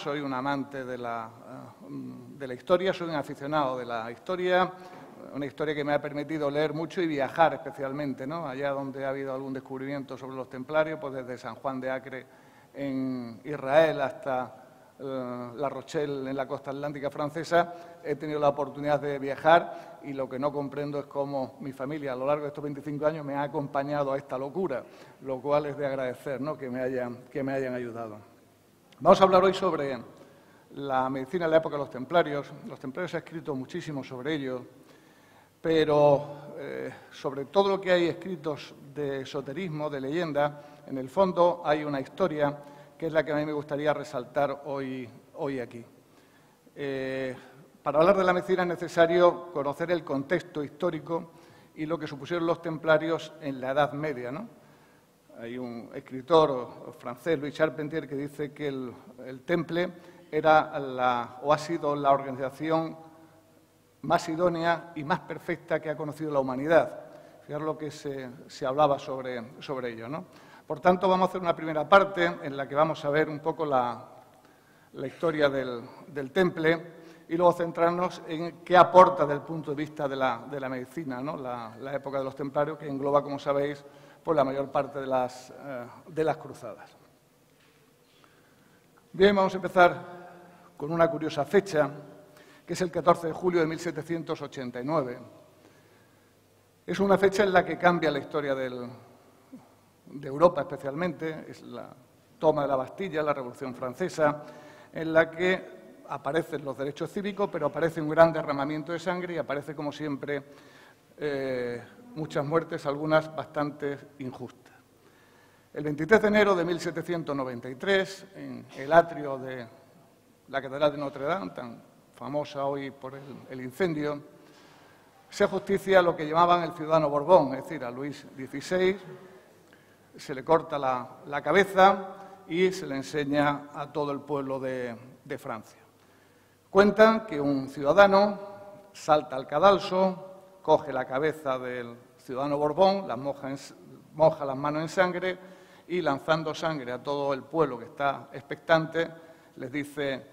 soy un amante de la historia, soy un aficionado de la historia, una historia que me ha permitido leer mucho y viajar especialmente, ¿no? Allá donde ha habido algún descubrimiento sobre los templarios, pues desde San Juan de Acre en Israel hasta La Rochelle en la costa atlántica francesa, he tenido la oportunidad de viajar y lo que no comprendo es cómo mi familia a lo largo de estos 25 años me ha acompañado a esta locura, lo cual es de agradecer, ¿no? que me hayan ayudado. Vamos a hablar hoy sobre la medicina en la época de los templarios. Los templarios se ha escrito muchísimo sobre ello, pero sobre todo lo que hay escritos de esoterismo, de leyenda, en el fondo hay una historia que es la que a mí me gustaría resaltar hoy aquí. Para hablar de la medicina es necesario conocer el contexto histórico y lo que supusieron los templarios en la Edad Media, ¿no? Hay un escritor francés, Louis Charpentier, que dice que el Temple era o ha sido la organización más idónea y más perfecta que ha conocido la humanidad. Fijaros lo que se hablaba sobre ello, ¿no? Por tanto, vamos a hacer una primera parte en la que vamos a ver un poco la historia del Temple y luego centrarnos en qué aporta desde el punto de vista de la medicina, ¿no? la época de los templarios, que engloba, como sabéis, pues la mayor parte de las cruzadas. Bien, vamos a empezar con una curiosa fecha, que es el 14 de julio de 1789. Es una fecha en la que cambia la historia de Europa especialmente, es la toma de la Bastilla, la Revolución Francesa, en la que aparecen los derechos cívicos, pero aparece un gran derramamiento de sangre y aparece, como siempre, muchas muertes, algunas bastante injustas. El 23 de enero de 1793, en el atrio de la Catedral de Notre Dame, tan famosa hoy por el incendio, se ajusticia a lo que llamaban el ciudadano Borbón, es decir, a Luis XVI. Se le corta la cabeza y se le enseña a todo el pueblo de Francia. Cuentan que un ciudadano salta al cadalso, coge la cabeza del ciudadano Borbón, moja las manos en sangre y, lanzando sangre a todo el pueblo que está expectante, les dice: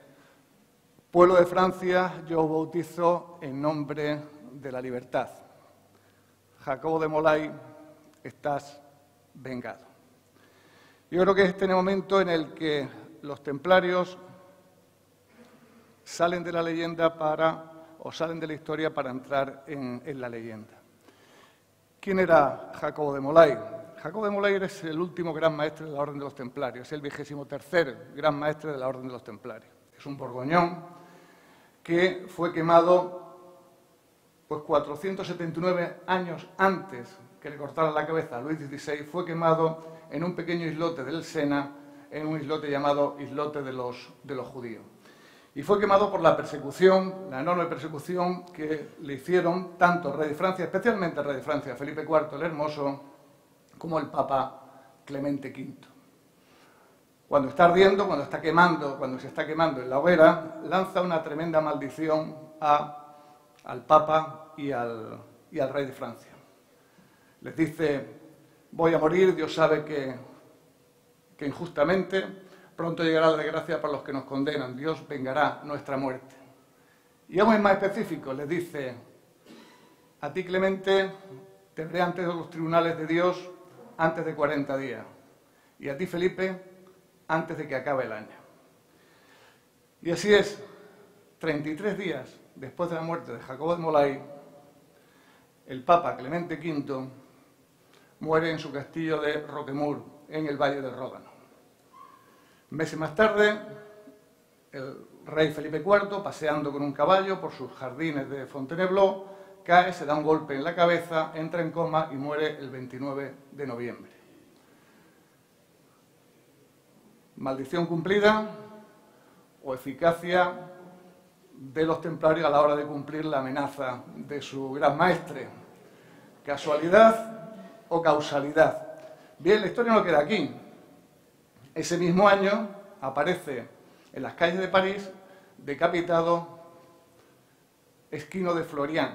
pueblo de Francia, yo os bautizo en nombre de la libertad. Jacobo de Molay, estás vengado. Yo creo que es este momento en el que los templarios salen de la leyenda salen de la historia para entrar en la leyenda. ¿Quién era Jacobo de Molay? Jacobo de Molay es el último gran maestre de la Orden de los Templarios, es el 23º gran maestre de la Orden de los Templarios. Es un borgoñón que fue quemado pues 479 años antes que le cortaran la cabeza a Luis XVI, fue quemado en un pequeño islote del Sena, en un islote llamado Islote de los Judíos. Y fue quemado por la persecución, la enorme persecución que le hicieron tanto el rey de Francia, especialmente el rey de Francia, Felipe IV el Hermoso, como el Papa Clemente V. Cuando está ardiendo, cuando se está quemando en la hoguera, lanza una tremenda maldición al Papa y al rey de Francia. Les dice: voy a morir, Dios sabe que injustamente, pronto llegará la desgracia para los que nos condenan, Dios vengará nuestra muerte. Y aún es más específico, les dice: a ti, Clemente, te veré ante los tribunales de Dios antes de 40 días, y a ti, Felipe, antes de que acabe el año. Y así es, 33 días después de la muerte de Jacobo de Molay, el Papa Clemente V muere en su castillo de Roquemur, en el Valle del Ródano. Meses más tarde, el rey Felipe IV, paseando con un caballo por sus jardines de Fontainebleau, cae, se da un golpe en la cabeza, entra en coma y muere el 29 de noviembre. Maldición cumplida o eficacia de los templarios a la hora de cumplir la amenaza de su gran maestre. ¿Casualidad o causalidad? Bien, la historia no queda aquí. Ese mismo año aparece en las calles de París decapitado Esquino de Florian.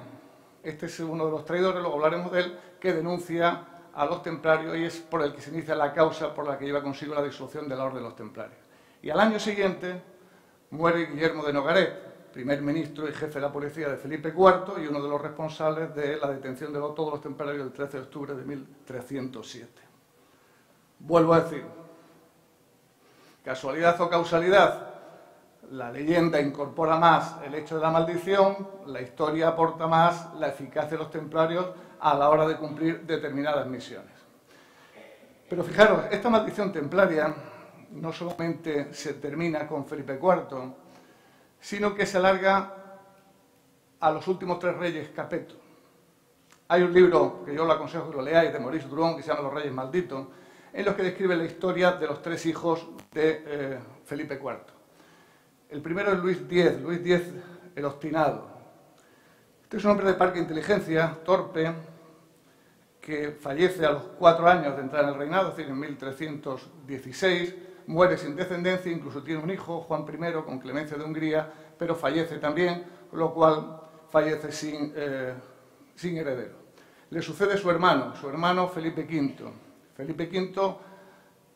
Este es uno de los traidores, luego hablaremos de él, que denuncia a los templarios y es por el que se inicia la causa por la que lleva consigo la disolución de la Orden de los Templarios. Y al año siguiente Muere Guillermo de Nogaret, primer ministro y jefe de la policía de Felipe IV y uno de los responsables de la detención de todos los templarios el 13 de octubre de 1307. Vuelvo a decir, ¿casualidad o causalidad? La leyenda incorpora más el hecho de la maldición, la historia aporta más la eficacia de los templarios a la hora de cumplir determinadas misiones. Pero fijaros, esta maldición templaria no solamente se termina con Felipe IV, sino que se alarga a los últimos 3 reyes Capeto. Hay un libro que yo os aconsejo que lo leáis, de Maurice Druon, que se llama Los Reyes Malditos, en los que describe la historia de los 3 hijos de Felipe IV. El primero es Luis X el Obstinado. Este es un hombre de parca inteligencia, torpe, que fallece a los 4 años de entrar en el reinado, es decir, en 1316, muere sin descendencia, incluso tiene un hijo, Juan I, con Clemencia de Hungría, pero fallece también, con lo cual fallece sin heredero. Le sucede su hermano Felipe V. Felipe V,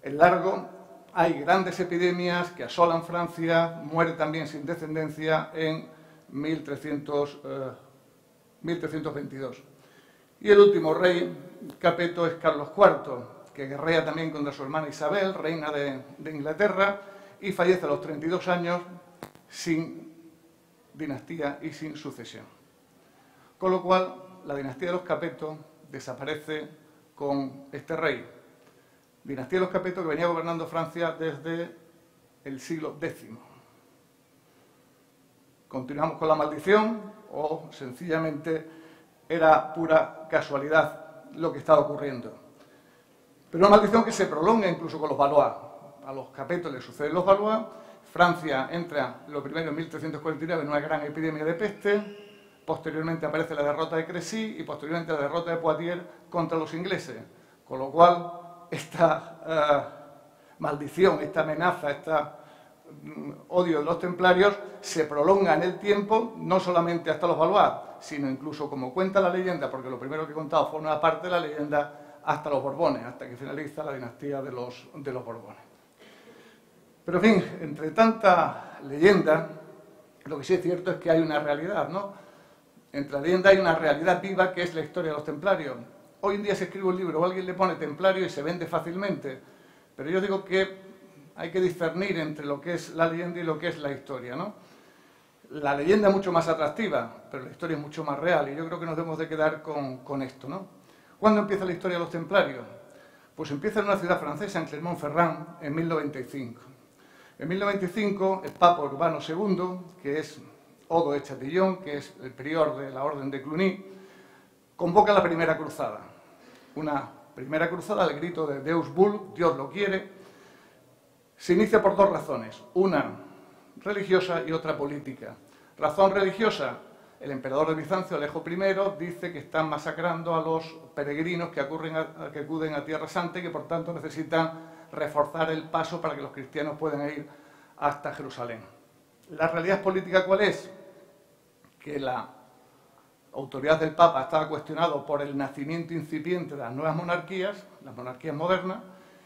el Largo. Hay grandes epidemias que asolan Francia, muere también sin descendencia en 1322. Y el último rey, Capeto, es Carlos IV, que guerrea también contra su hermana Isabel, reina de Inglaterra, y fallece a los 32 años sin dinastía y sin sucesión. Con lo cual, la dinastía de los Capeto desaparece con este rey. Dinastía de los Capeto que venía gobernando Francia desde el siglo X. ¿Continuamos con la maldición o sencillamente era pura casualidad lo que estaba ocurriendo? Pero una maldición que se prolonga incluso con los Valois. A los Capeto les suceden los Valois. Francia entra lo primero en 1349 en una gran epidemia de peste. Posteriormente aparece la derrota de Crecy y posteriormente la derrota de Poitiers contra los ingleses. Con lo cual, esta maldición, esta amenaza, este odio de los templarios se prolonga en el tiempo, no solamente hasta los Valois, sino incluso, como cuenta la leyenda, porque lo primero que he contado forma parte de la leyenda, hasta los Borbones, hasta que finaliza la dinastía de los Borbones. Pero, en fin, entre tanta leyenda, lo que sí es cierto es que hay una realidad, ¿no? Entre la leyenda hay una realidad viva que es la historia de los templarios. Hoy en día se escribe un libro o alguien le pone templario y se vende fácilmente, pero yo digo que hay que discernir entre lo que es la leyenda y lo que es la historia, ¿no? La leyenda es mucho más atractiva, pero la historia es mucho más real y yo creo que nos debemos de quedar con esto, ¿no? ¿Cuándo empieza la historia de los templarios? Pues empieza en una ciudad francesa, en Clermont-Ferrand, en 1095. En 1095, el Papa Urbano II, que es Odo de Chatillon, que es el prior de la Orden de Cluny, convoca la primera cruzada. Una primera cruzada al grito de Deus Vult, Dios lo quiere. Se inicia por 2 razones, una religiosa y otra política. Razón religiosa, el emperador de Bizancio, Alejo I, dice que están masacrando a los peregrinos que acuden a Tierra Santa y que por tanto necesitan reforzar el paso para que los cristianos puedan ir hasta Jerusalén. ¿La realidad política cuál es? Que la autoridad del Papa estaba cuestionado por el nacimiento incipiente de las nuevas monarquías, las monarquías modernas,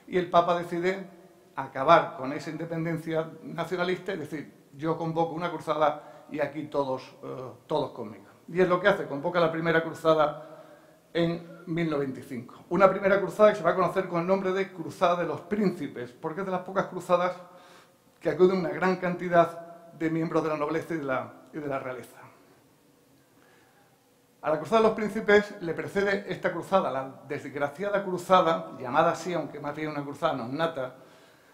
y el Papa decide acabar con esa independencia nacionalista, es decir, yo convoco una cruzada y aquí todos conmigo. Y es lo que hace, convoca la primera cruzada en 1095. Una primera cruzada que se va a conocer con el nombre de Cruzada de los Príncipes, porque es de las pocas cruzadas que acuden una gran cantidad de miembros de la nobleza y de la realeza. A la Cruzada de los Príncipes le precede esta cruzada, la desgraciada cruzada, llamada así, aunque más bien una cruzada non nata,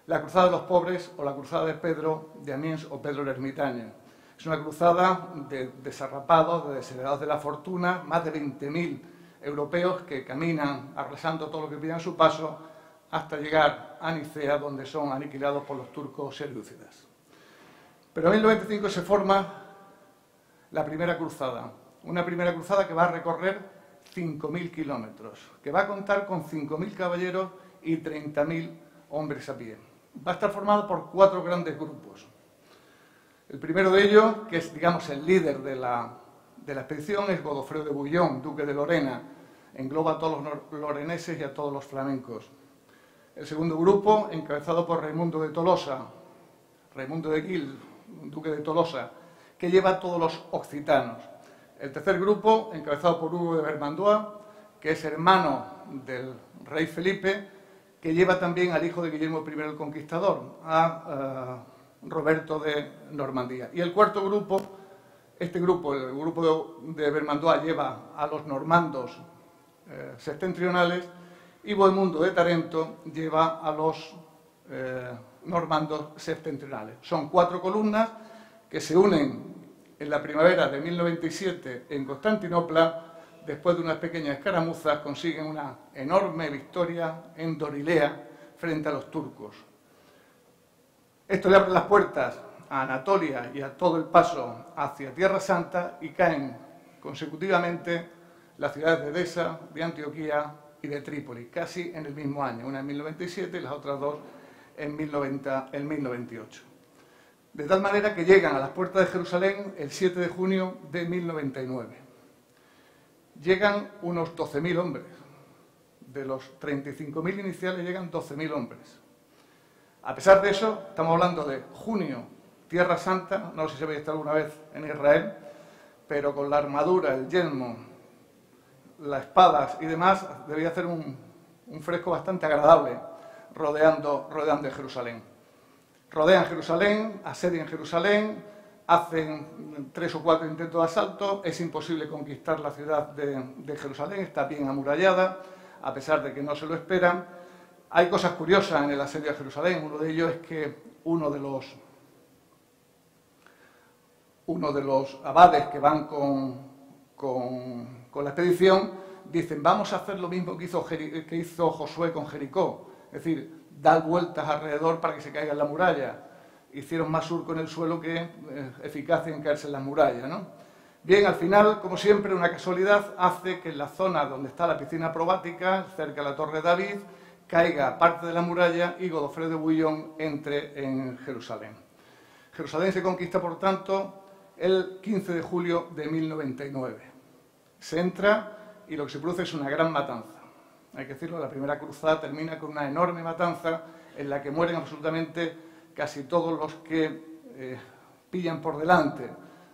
la Cruzada de los Pobres o la Cruzada de Pedro de Amiens o Pedro el Ermitaño. Es una cruzada de desarrapados, de desheredados de la fortuna, más de 20.000 europeos que caminan arrasando todo lo que pillan a su paso hasta llegar a Nicea, donde son aniquilados por los turcos selúcidas. Pero en 1095 se forma la primera cruzada, una primera cruzada que va a recorrer 5.000 kilómetros, que va a contar con 5.000 caballeros y 30.000 hombres a pie. Va a estar formado por 4 grandes grupos. El primero de ellos, que es, digamos, el líder de la expedición, es Godofredo de Bouillon, duque de Lorena. Engloba a todos los loreneses y a todos los flamencos. El segundo grupo, encabezado por Raimundo de Tolosa, Raimundo de Gil, duque de Tolosa, que lleva a todos los occitanos. El tercer grupo, encabezado por Hugo de Vermandois, que es hermano del rey Felipe, que lleva también al hijo de Guillermo I el Conquistador, a Roberto de Normandía. Y el cuarto grupo, el grupo de Vermandois, lleva a los normandos septentrionales, y Bohemundo de Tarento lleva a los normandos septentrionales. Son 4 columnas que se unen en la primavera de 1097 en Constantinopla. Después de unas pequeñas escaramuzas consiguen una enorme victoria en Dorilea frente a los turcos. Esto le abre las puertas a Anatolia y a todo el paso hacia Tierra Santa, y caen consecutivamente las ciudades de Edesa, de Antioquía y de Trípoli, casi en el mismo año, una en 1097 y las otras dos en 1098. De tal manera que llegan a las puertas de Jerusalén el 7 de junio de 1099. Llegan unos 12.000 hombres. De los 35.000 iniciales llegan 12.000 hombres. A pesar de eso, estamos hablando de junio, Tierra Santa, no sé si habéis estado alguna vez en Israel, pero con la armadura, el yelmo, las espadas y demás, debía hacer un fresco bastante agradable rodeando Jerusalén. Rodean Jerusalén, asedian Jerusalén, hacen 3 o 4 intentos de asalto, es imposible conquistar la ciudad de Jerusalén, está bien amurallada, a pesar de que no se lo esperan. Hay cosas curiosas en el asedio a Jerusalén. Uno de ellos es que uno de los abades que van con la expedición dicen: vamos a hacer lo mismo que hizo Josué con Jericó, es decir, dar vueltas alrededor para que se caiga en la muralla. Hicieron más surco en el suelo que eficacia en caerse en las murallas, ¿no? Bien, al final, como siempre, una casualidad hace que en la zona donde está la piscina probática, cerca de la Torre de David, caiga parte de la muralla y Godofredo de Bouillon entre en Jerusalén. Jerusalén se conquista, por tanto, el 15 de julio de 1099. Se entra y lo que se produce es una gran matanza. Hay que decirlo, la primera cruzada termina con una enorme matanza en la que mueren absolutamente casi todos los que pillan por delante.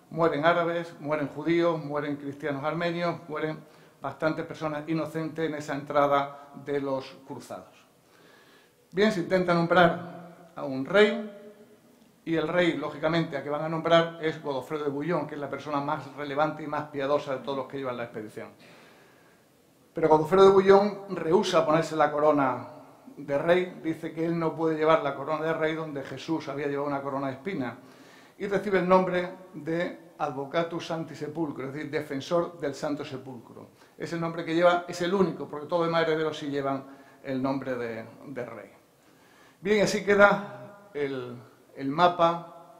Mueren árabes, mueren judíos, mueren cristianos armenios, mueren bastantes personas inocentes en esa entrada de los cruzados. Bien, se intenta nombrar a un rey, y el rey, lógicamente, a que van a nombrar es Godofredo de Bouillon, que es la persona más relevante y más piadosa de todos los que llevan la expedición. Pero Godofredo de Bouillon rehúsa ponerse la corona de rey, dice que él no puede llevar la corona de rey donde Jesús había llevado una corona de espinas, y recibe el nombre de Advocatus Sancti Sepulcro, es decir, defensor del Santo Sepulcro. Es el nombre que lleva, es el único, porque todos los demás herederos sí llevan el nombre de rey. Bien, así queda el mapa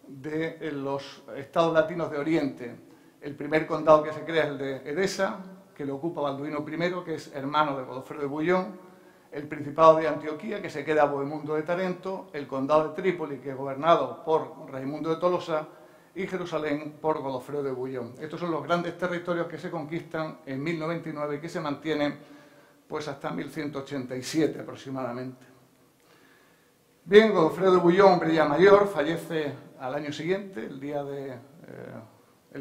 de los estados latinos de Oriente. El primer condado que se crea es el de Edesa, que lo ocupa Balduino I, que es hermano de Godofredo de Bouillon, el Principado de Antioquía, que se queda Bohemundo de Tarento, el Condado de Trípoli, que es gobernado por Raimundo de Tolosa, y Jerusalén por Godofredo de Bouillon. Estos son los grandes territorios que se conquistan en 1099 y que se mantienen pues hasta 1187 aproximadamente. Bien, Godofredo de Bouillon, hombre ya mayor, fallece al año siguiente, el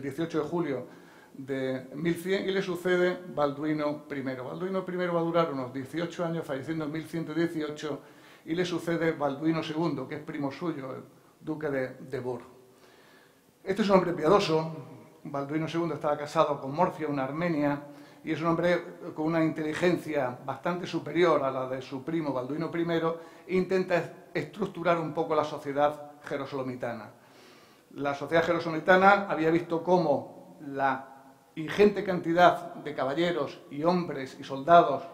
18 de julio de 1100, y le sucede Balduino I. Balduino I va a durar unos 18 años, falleciendo en 1118, y le sucede Balduino II, que es primo suyo, el duque de בור. Este es un hombre piadoso. Balduino II estaba casado con Morfia, una armenia, y es un hombre con una inteligencia bastante superior a la de su primo Balduino I, e intenta estructurar un poco la sociedad jerosolomitana. La sociedad jerosolomitana había visto cómo la ingente cantidad de caballeros y hombres y soldados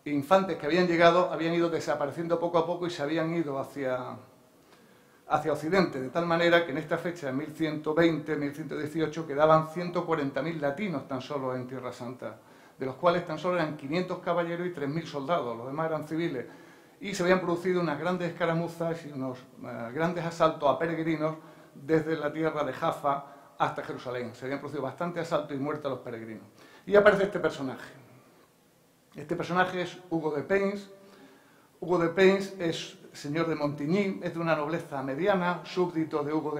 e infantes que habían llegado habían ido desapareciendo poco a poco y se habían ido hacia Occidente, de tal manera que en esta fecha, en 1120, 1118, quedaban 140.000 latinos tan solo en Tierra Santa, de los cuales tan solo eran 500 caballeros y 3.000 soldados, los demás eran civiles, y se habían producido unas grandes escaramuzas y unos grandes asaltos a peregrinos desde la tierra de Jaffa hasta Jerusalén. Se habían producido bastantes asaltos y muertes a los peregrinos. Y aparece este personaje. Este personaje es Hugo de Payns. Hugo de Payns es señor de Montigny, es de una nobleza mediana, súbdito de Hugo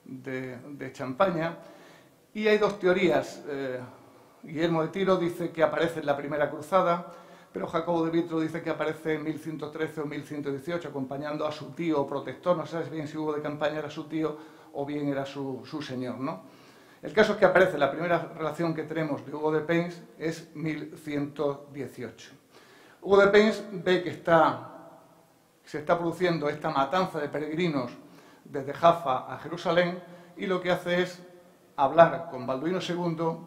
de Champaña, y hay dos teorías. Guillermo de Tiro dice que aparece en la Primera Cruzada, pero Jacobo de Vitro dice que aparece en 1113 o 1118, acompañando a su tío protector. No sabes bien si Hugo de Campaña era su tío o bien era su señor, ¿no? El caso es que aparece, la primera relación que tenemos de Hugo de Payns es 1118. Hugo de Payns ve que se está produciendo esta matanza de peregrinos desde Jaffa a Jerusalén, y lo que hace es hablar con Balduino II,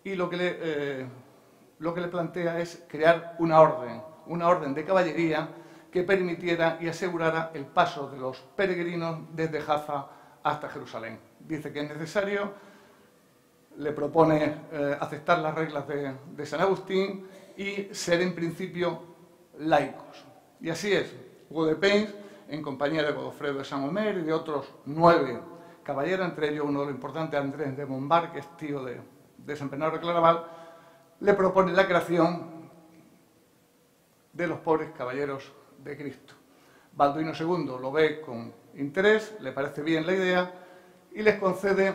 y lo que le plantea es crear una orden de caballería que permitiera y asegurara el paso de los peregrinos desde Jaffa hasta Jerusalén. Dice que es necesario, le propone aceptar las reglas de San Agustín y ser en principio laicos. Y así es. Hugo de Payns, en compañía de Godofredo de Saint-Omer y de otros 9 caballeros, entre ellos uno de los importantes, Andrés de Montbard, que es tío de San Bernardo de Claraval, le propone la creación de los pobres caballeros de Cristo. Balduino II lo ve con interés, le parece bien la idea y les concede,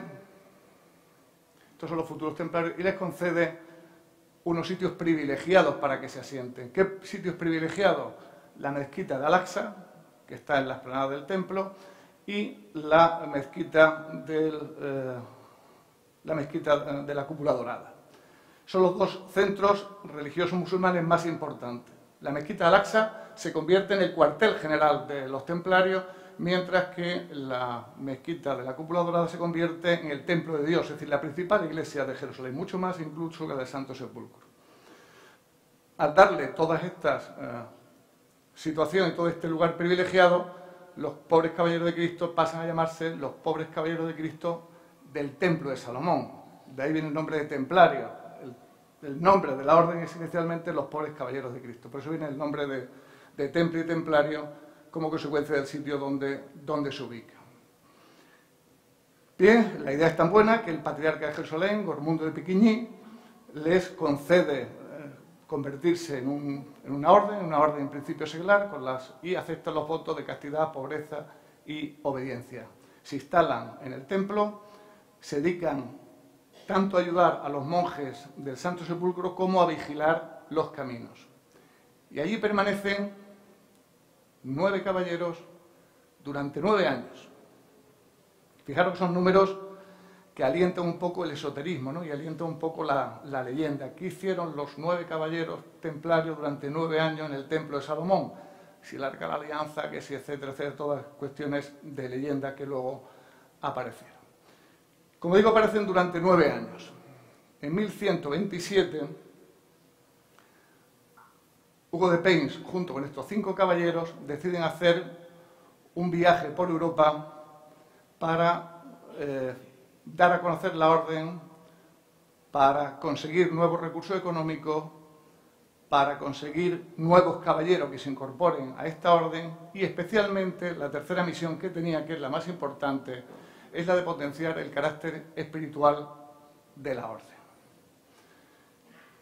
estos son los futuros templarios, y les concede unos sitios privilegiados para que se asienten. ¿Qué sitios privilegiados? La mezquita de Al-Aqsa, que está en la explanada del templo, y la mezquita de la Cúpula Dorada. Son los dos centros religiosos musulmanes más importantes. La mezquita de Al-Aqsa se convierte en el cuartel general de los templarios, mientras que la mezquita de la Cúpula Dorada se convierte en el templo de Dios, es decir, la principal iglesia de Jerusalén, mucho más incluso que la del Santo Sepulcro. Al darle todas estas situaciones y todo este lugar privilegiado, los pobres caballeros de Cristo pasan a llamarse los pobres caballeros de Cristo del Templo de Salomón. De ahí viene el nombre de templario. El nombre de la orden es inicialmente los pobres caballeros de Cristo. Por eso viene el nombre de templo y templario como consecuencia del sitio donde se ubica. Bien, la idea es tan buena que el patriarca de Jerusalén, Gormundo de Piquigny, les concede convertirse en una orden en principio seglar, y aceptan los votos de castidad, pobreza y obediencia. Se instalan en el templo, se dedican tanto a ayudar a los monjes del Santo Sepulcro como a vigilar los caminos. Y allí permanecen 9 caballeros durante 9 años. Fijaros que son números que alientan un poco el esoterismo, ¿no? Y alientan un poco la leyenda. ¿Qué hicieron los 9 caballeros templarios durante 9 años en el Templo de Salomón? Si el Arca de la Alianza, que si etcétera, etcétera, todas cuestiones de leyenda que luego aparecieron. Como digo, aparecen durante 9 años. En 1127, Hugo de Payns, junto con estos 5 caballeros, deciden hacer un viaje por Europa para dar a conocer la orden, para conseguir nuevos recursos económicos, para conseguir nuevos caballeros que se incorporen a esta orden, y especialmente la tercera misión que tenía, que es la más importante, es la de potenciar el carácter espiritual de la orden.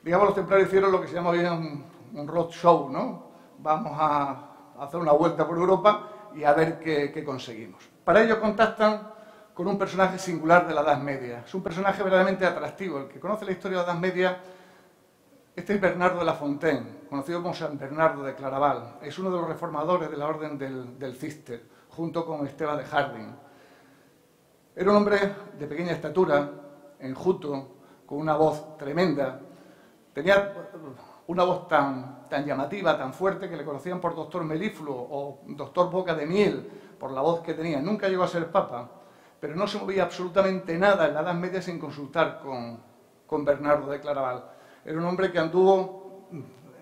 Digamos, los templarios hicieron lo que se llama bien un road show, ¿no? Vamos a hacer una vuelta por Europa y a ver qué conseguimos. Para ello contactan con un personaje singular de la Edad Media. Es un personaje verdaderamente atractivo. El que conoce la historia de la Edad Media, este es Bernardo de la Fontaine, conocido como San Bernardo de Claraval. Es uno de los reformadores de la orden del Císter, junto con Esteban de Harding. Era un hombre de pequeña estatura, enjuto, con una voz tremenda. Tenía una voz tan llamativa, tan fuerte, que le conocían por doctor melifluo o doctor boca de miel, por la voz que tenía. Nunca llegó a ser papa, pero no se movía absolutamente nada en la Edad Media sin consultar con Bernardo de Claraval. Era un hombre que anduvo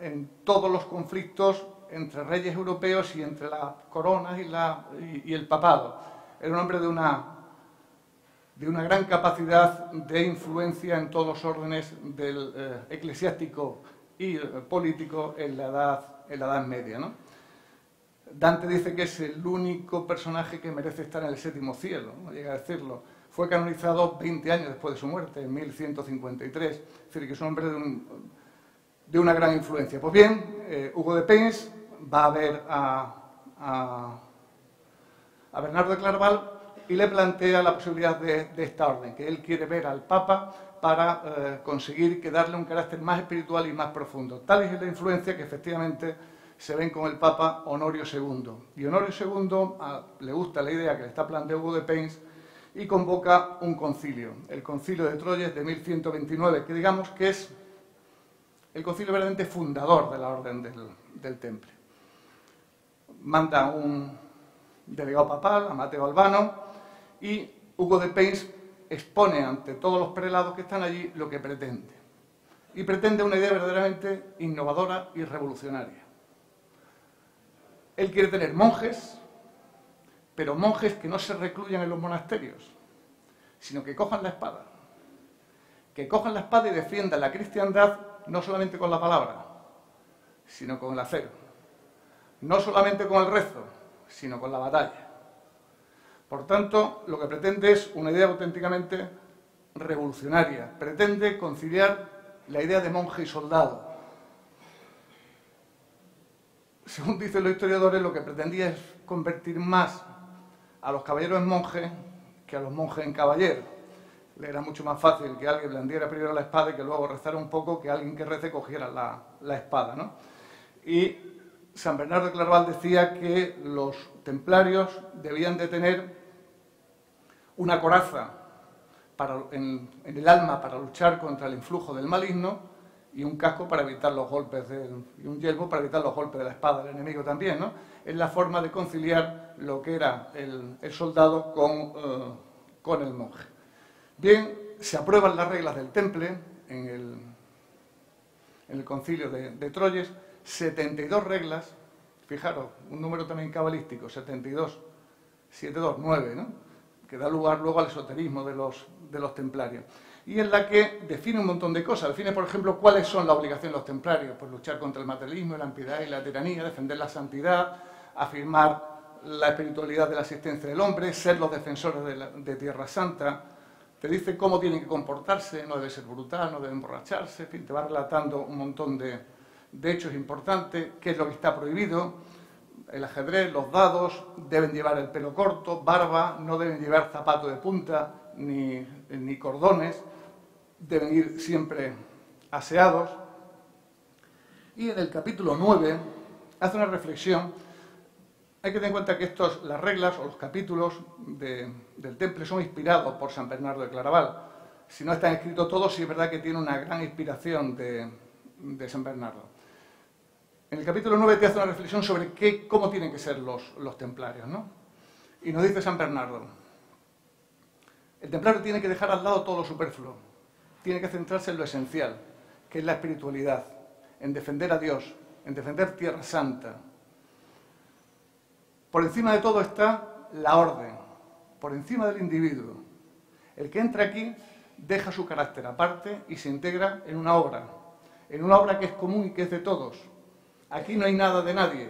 en todos los conflictos entre reyes europeos y entre las coronas y el papado. Era un hombre de una gran capacidad de influencia en todos los órdenes del eclesiástico y político en la Edad Media, ¿no? Dante dice que es el único personaje que merece estar en el séptimo cielo, no llega a decirlo. Fue canonizado 20 años después de su muerte, en 1153, es decir, que es un hombre de una gran influencia. Pues bien, Hugo de Payns va a ver a a Bernardo de Claraval y le plantea la posibilidad de esta orden, que él quiere ver al Papa para conseguir que darle un carácter más espiritual y más profundo. Tal es la influencia que efectivamente se ven con el Papa Honorio II. Y Honorio II le gusta la idea que le está planteando Hugo de Payns y convoca un concilio, el Concilio de Troyes de 1129, que digamos que es el concilio verdaderamente fundador de la Orden del Temple. Manda un delegado papal, a Mateo Albano, y Hugo de Payns expone ante todos los prelados que están allí lo que pretende. Y pretende una idea verdaderamente innovadora y revolucionaria. Él quiere tener monjes, pero monjes que no se recluyan en los monasterios, sino que cojan la espada. Que cojan la espada y defiendan la cristiandad no solamente con la palabra, sino con el acero. No solamente con el rezo, sino con la batalla. Por tanto, lo que pretende es una idea auténticamente revolucionaria. Pretende conciliar la idea de monje y soldado. Según dicen los historiadores, lo que pretendía es convertir más a los caballeros en monjes que a los monjes en caballeros. Le era mucho más fácil que alguien blandiera primero la espada y que luego rezara un poco que alguien que rece cogiera la espada, ¿no? Y San Bernardo de Claraval decía que los templarios debían de tener una coraza en el alma para luchar contra el influjo del maligno y un casco para evitar los golpes y un yelmo para evitar los golpes de la espada del enemigo también, ¿no? Es la forma de conciliar lo que era el soldado con el monje. Bien, se aprueban las reglas del Temple en el concilio de Troyes, 72 reglas, fijaros, un número también cabalístico, 72, 72, 9, ¿no? Que da lugar luego al esoterismo de los templarios. Y en la que define un montón de cosas. Define, por ejemplo, cuáles son las obligaciones de los templarios. Pues luchar contra el materialismo, la impiedad y la tiranía, defender la santidad, afirmar la espiritualidad de la existencia del hombre, ser los defensores de Tierra Santa. Te dice cómo tienen que comportarse, no debe ser brutal, no debe emborracharse, en fin, te va relatando un montón de hechos importantes, qué es lo que está prohibido. El ajedrez, los dados, deben llevar el pelo corto, barba, no deben llevar zapato de punta ni cordones, deben ir siempre aseados. Y en el capítulo 9 hace una reflexión. Hay que tener en cuenta que las reglas o los capítulos del Temple son inspirados por San Bernardo de Claraval. Si no están escritos todos, sí es verdad que tiene una gran inspiración de San Bernardo. En el capítulo 9 te hace una reflexión sobre cómo tienen que ser los templarios, ¿no? Y nos dice San Bernardo, el templario tiene que dejar al lado todo lo superfluo, tiene que centrarse en lo esencial, que es la espiritualidad, en defender a Dios, en defender Tierra Santa. Por encima de todo está la orden, por encima del individuo. El que entra aquí deja su carácter aparte y se integra en una obra que es común y que es de todos. Aquí no hay nada de nadie,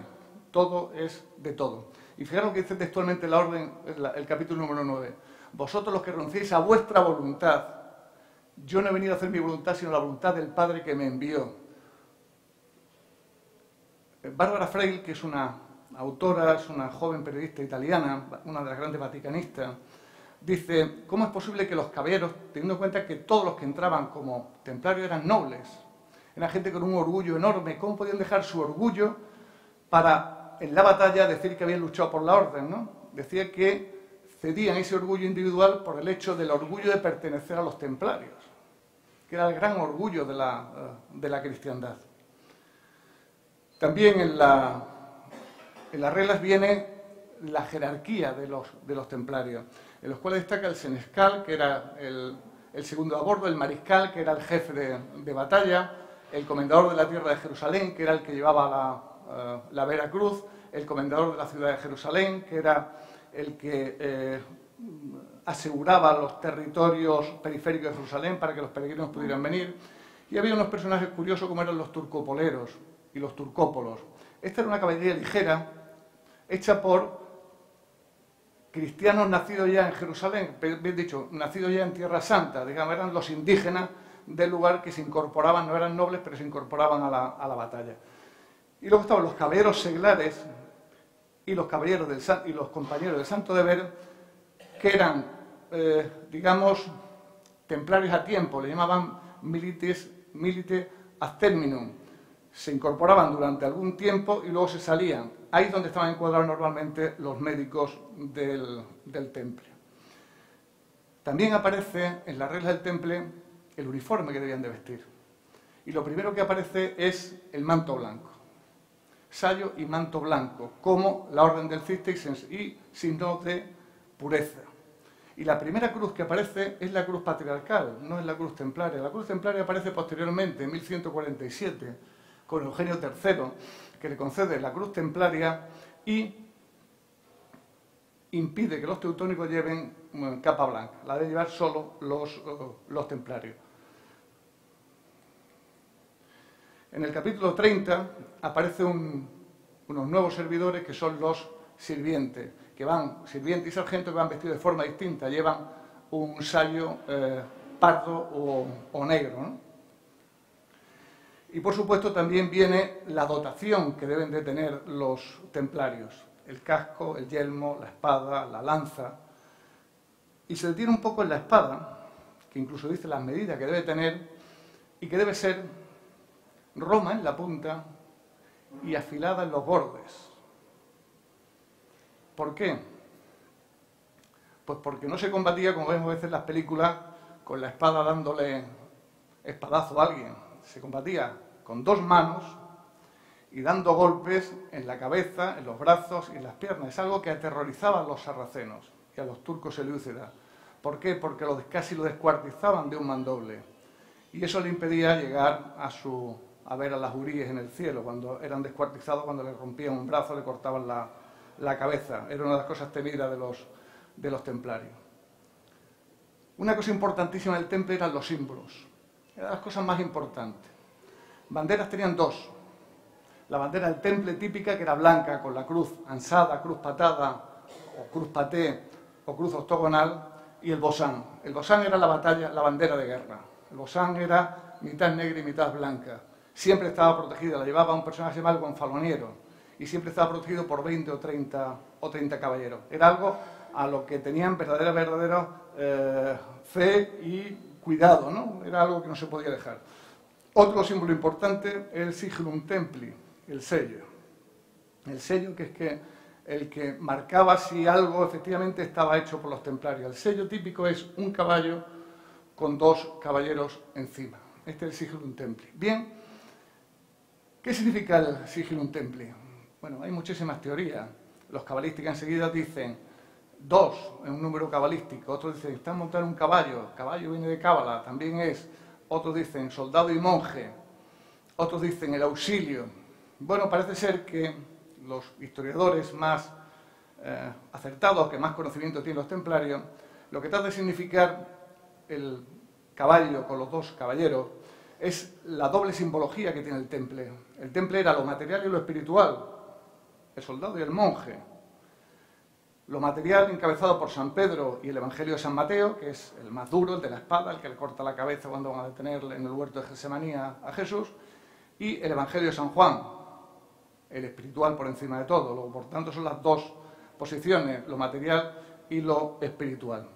todo es de todo. Y fijaros lo que dice textualmente la orden, el capítulo número 9. Vosotros los que renunciéis a vuestra voluntad, yo no he venido a hacer mi voluntad, sino la voluntad del Padre que me envió. Bárbara Freil, que es una autora, es una joven periodista italiana, una de las grandes vaticanistas, dice, ¿cómo es posible que los caballeros, teniendo en cuenta que todos los que entraban como templarios eran nobles, eran gente con un orgullo enorme, cómo podían dejar su orgullo para, en la batalla, decir que habían luchado por la orden, ¿no? Decía que cedían ese orgullo individual por el hecho del orgullo de pertenecer a los templarios, que era el gran orgullo de la cristiandad. También en las reglas viene la jerarquía de los templarios, en los cuales destaca el senescal, que era el segundo a bordo, el mariscal, que era el jefe de batalla, el comendador de la tierra de Jerusalén, que era el que llevaba la Vera Cruz, el comendador de la ciudad de Jerusalén, que era el que aseguraba los territorios periféricos de Jerusalén para que los peregrinos pudieran venir. Y había unos personajes curiosos como eran los turcopoleros y los turcópolos. Esta era una caballería ligera, hecha por cristianos nacidos ya en Jerusalén, bien dicho, nacidos ya en Tierra Santa, digamos, eran los indígenas del lugar que se incorporaban, no eran nobles, pero se incorporaban a la batalla. Y luego estaban los caballeros seglares, y los caballeros y los compañeros del Santo Deber, que eran, digamos, templarios a tiempo, le llamaban milite ad terminum. Se incorporaban durante algún tiempo y luego se salían. Ahí es donde estaban encuadrados normalmente los médicos del temple. También aparece en las reglas del temple el uniforme que debían de vestir. Y lo primero que aparece es el manto blanco. Sayo y manto blanco, como la orden del Cístex y signo de pureza. Y la primera cruz que aparece es la cruz patriarcal, no es la cruz templaria. La cruz templaria aparece posteriormente, en 1147, con Eugenio III, que le concede la cruz templaria y impide que los teutónicos lleven capa blanca. La deben llevar solo los templarios. En el capítulo 30 aparecen unos nuevos servidores que son los sirvientes, sirviente y sargento, que van vestidos de forma distinta, llevan un sayo pardo o negro, ¿no? Y por supuesto también viene la dotación que deben de tener los templarios, el casco, el yelmo, la espada, la lanza, y se detiene un poco en la espada, que incluso dice las medidas que debe tener y que debe ser roma en la punta y afilada en los bordes. ¿Por qué? Pues porque no se combatía, como vemos a veces en las películas, con la espada dándole espadazo a alguien. Se combatía con dos manos y dando golpes en la cabeza, en los brazos y en las piernas. Es algo que aterrorizaba a los sarracenos y a los turcos selúcidas. ¿Por qué? Porque casi lo descuartizaban de un mandoble. Y eso le impedía llegar a ver a las huríes en el cielo, cuando eran descuartizados, cuando le rompían un brazo, le cortaban la cabeza. Era una de las cosas temidas de los templarios. Una cosa importantísima del temple eran los símbolos. Eran las cosas más importantes. Banderas tenían dos. La bandera del temple típica, que era blanca, con la cruz ansada, cruz patada, o cruz paté, o cruz octogonal, y el bosán. El bosán era la bandera de guerra. El bosán era mitad negra y mitad blanca. Siempre estaba protegida, la llevaba un personaje llamado el gonfaloniero, y siempre estaba protegido por 20 o 30 caballeros. Era algo a lo que tenían verdadera fe y cuidado, ¿no? Era algo que no se podía dejar. Otro símbolo importante es el sigillum templi, el sello. El sello que es el que marcaba si algo efectivamente estaba hecho por los templarios. El sello típico es un caballo con dos caballeros encima. Este es el sigillum templi. Bien, ¿qué significa el sigillum templi? Bueno, hay muchísimas teorías. Los cabalísticos enseguida dicen 2 es un número cabalístico, otros dicen está montado en un caballo viene de cábala, también es, otros dicen soldado y monje, otros dicen el auxilio. Bueno, parece ser que los historiadores más acertados, que más conocimiento tienen los templarios, lo que trata de significar el caballo con los dos caballeros es la doble simbología que tiene el temple. El temple era lo material y lo espiritual, el soldado y el monje. Lo material encabezado por San Pedro y el Evangelio de San Mateo, que es el más duro, el de la espada, el que le corta la cabeza cuando van a detenerle en el huerto de Getsemaní a Jesús, y el Evangelio de San Juan, el espiritual por encima de todo. Luego, por tanto, son las dos posiciones, lo material y lo espiritual.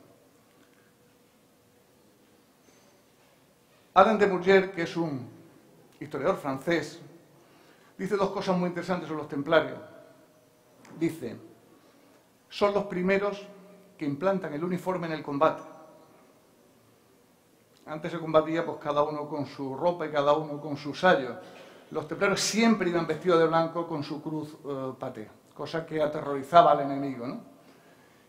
Alain de Murger, que es un historiador francés, dice dos cosas muy interesantes sobre los templarios. Dice, son los primeros que implantan el uniforme en el combate. Antes se combatía pues cada uno con su ropa y cada uno con su sayo. Los templarios siempre iban vestidos de blanco con su cruz paté, cosa que aterrorizaba al enemigo, ¿no?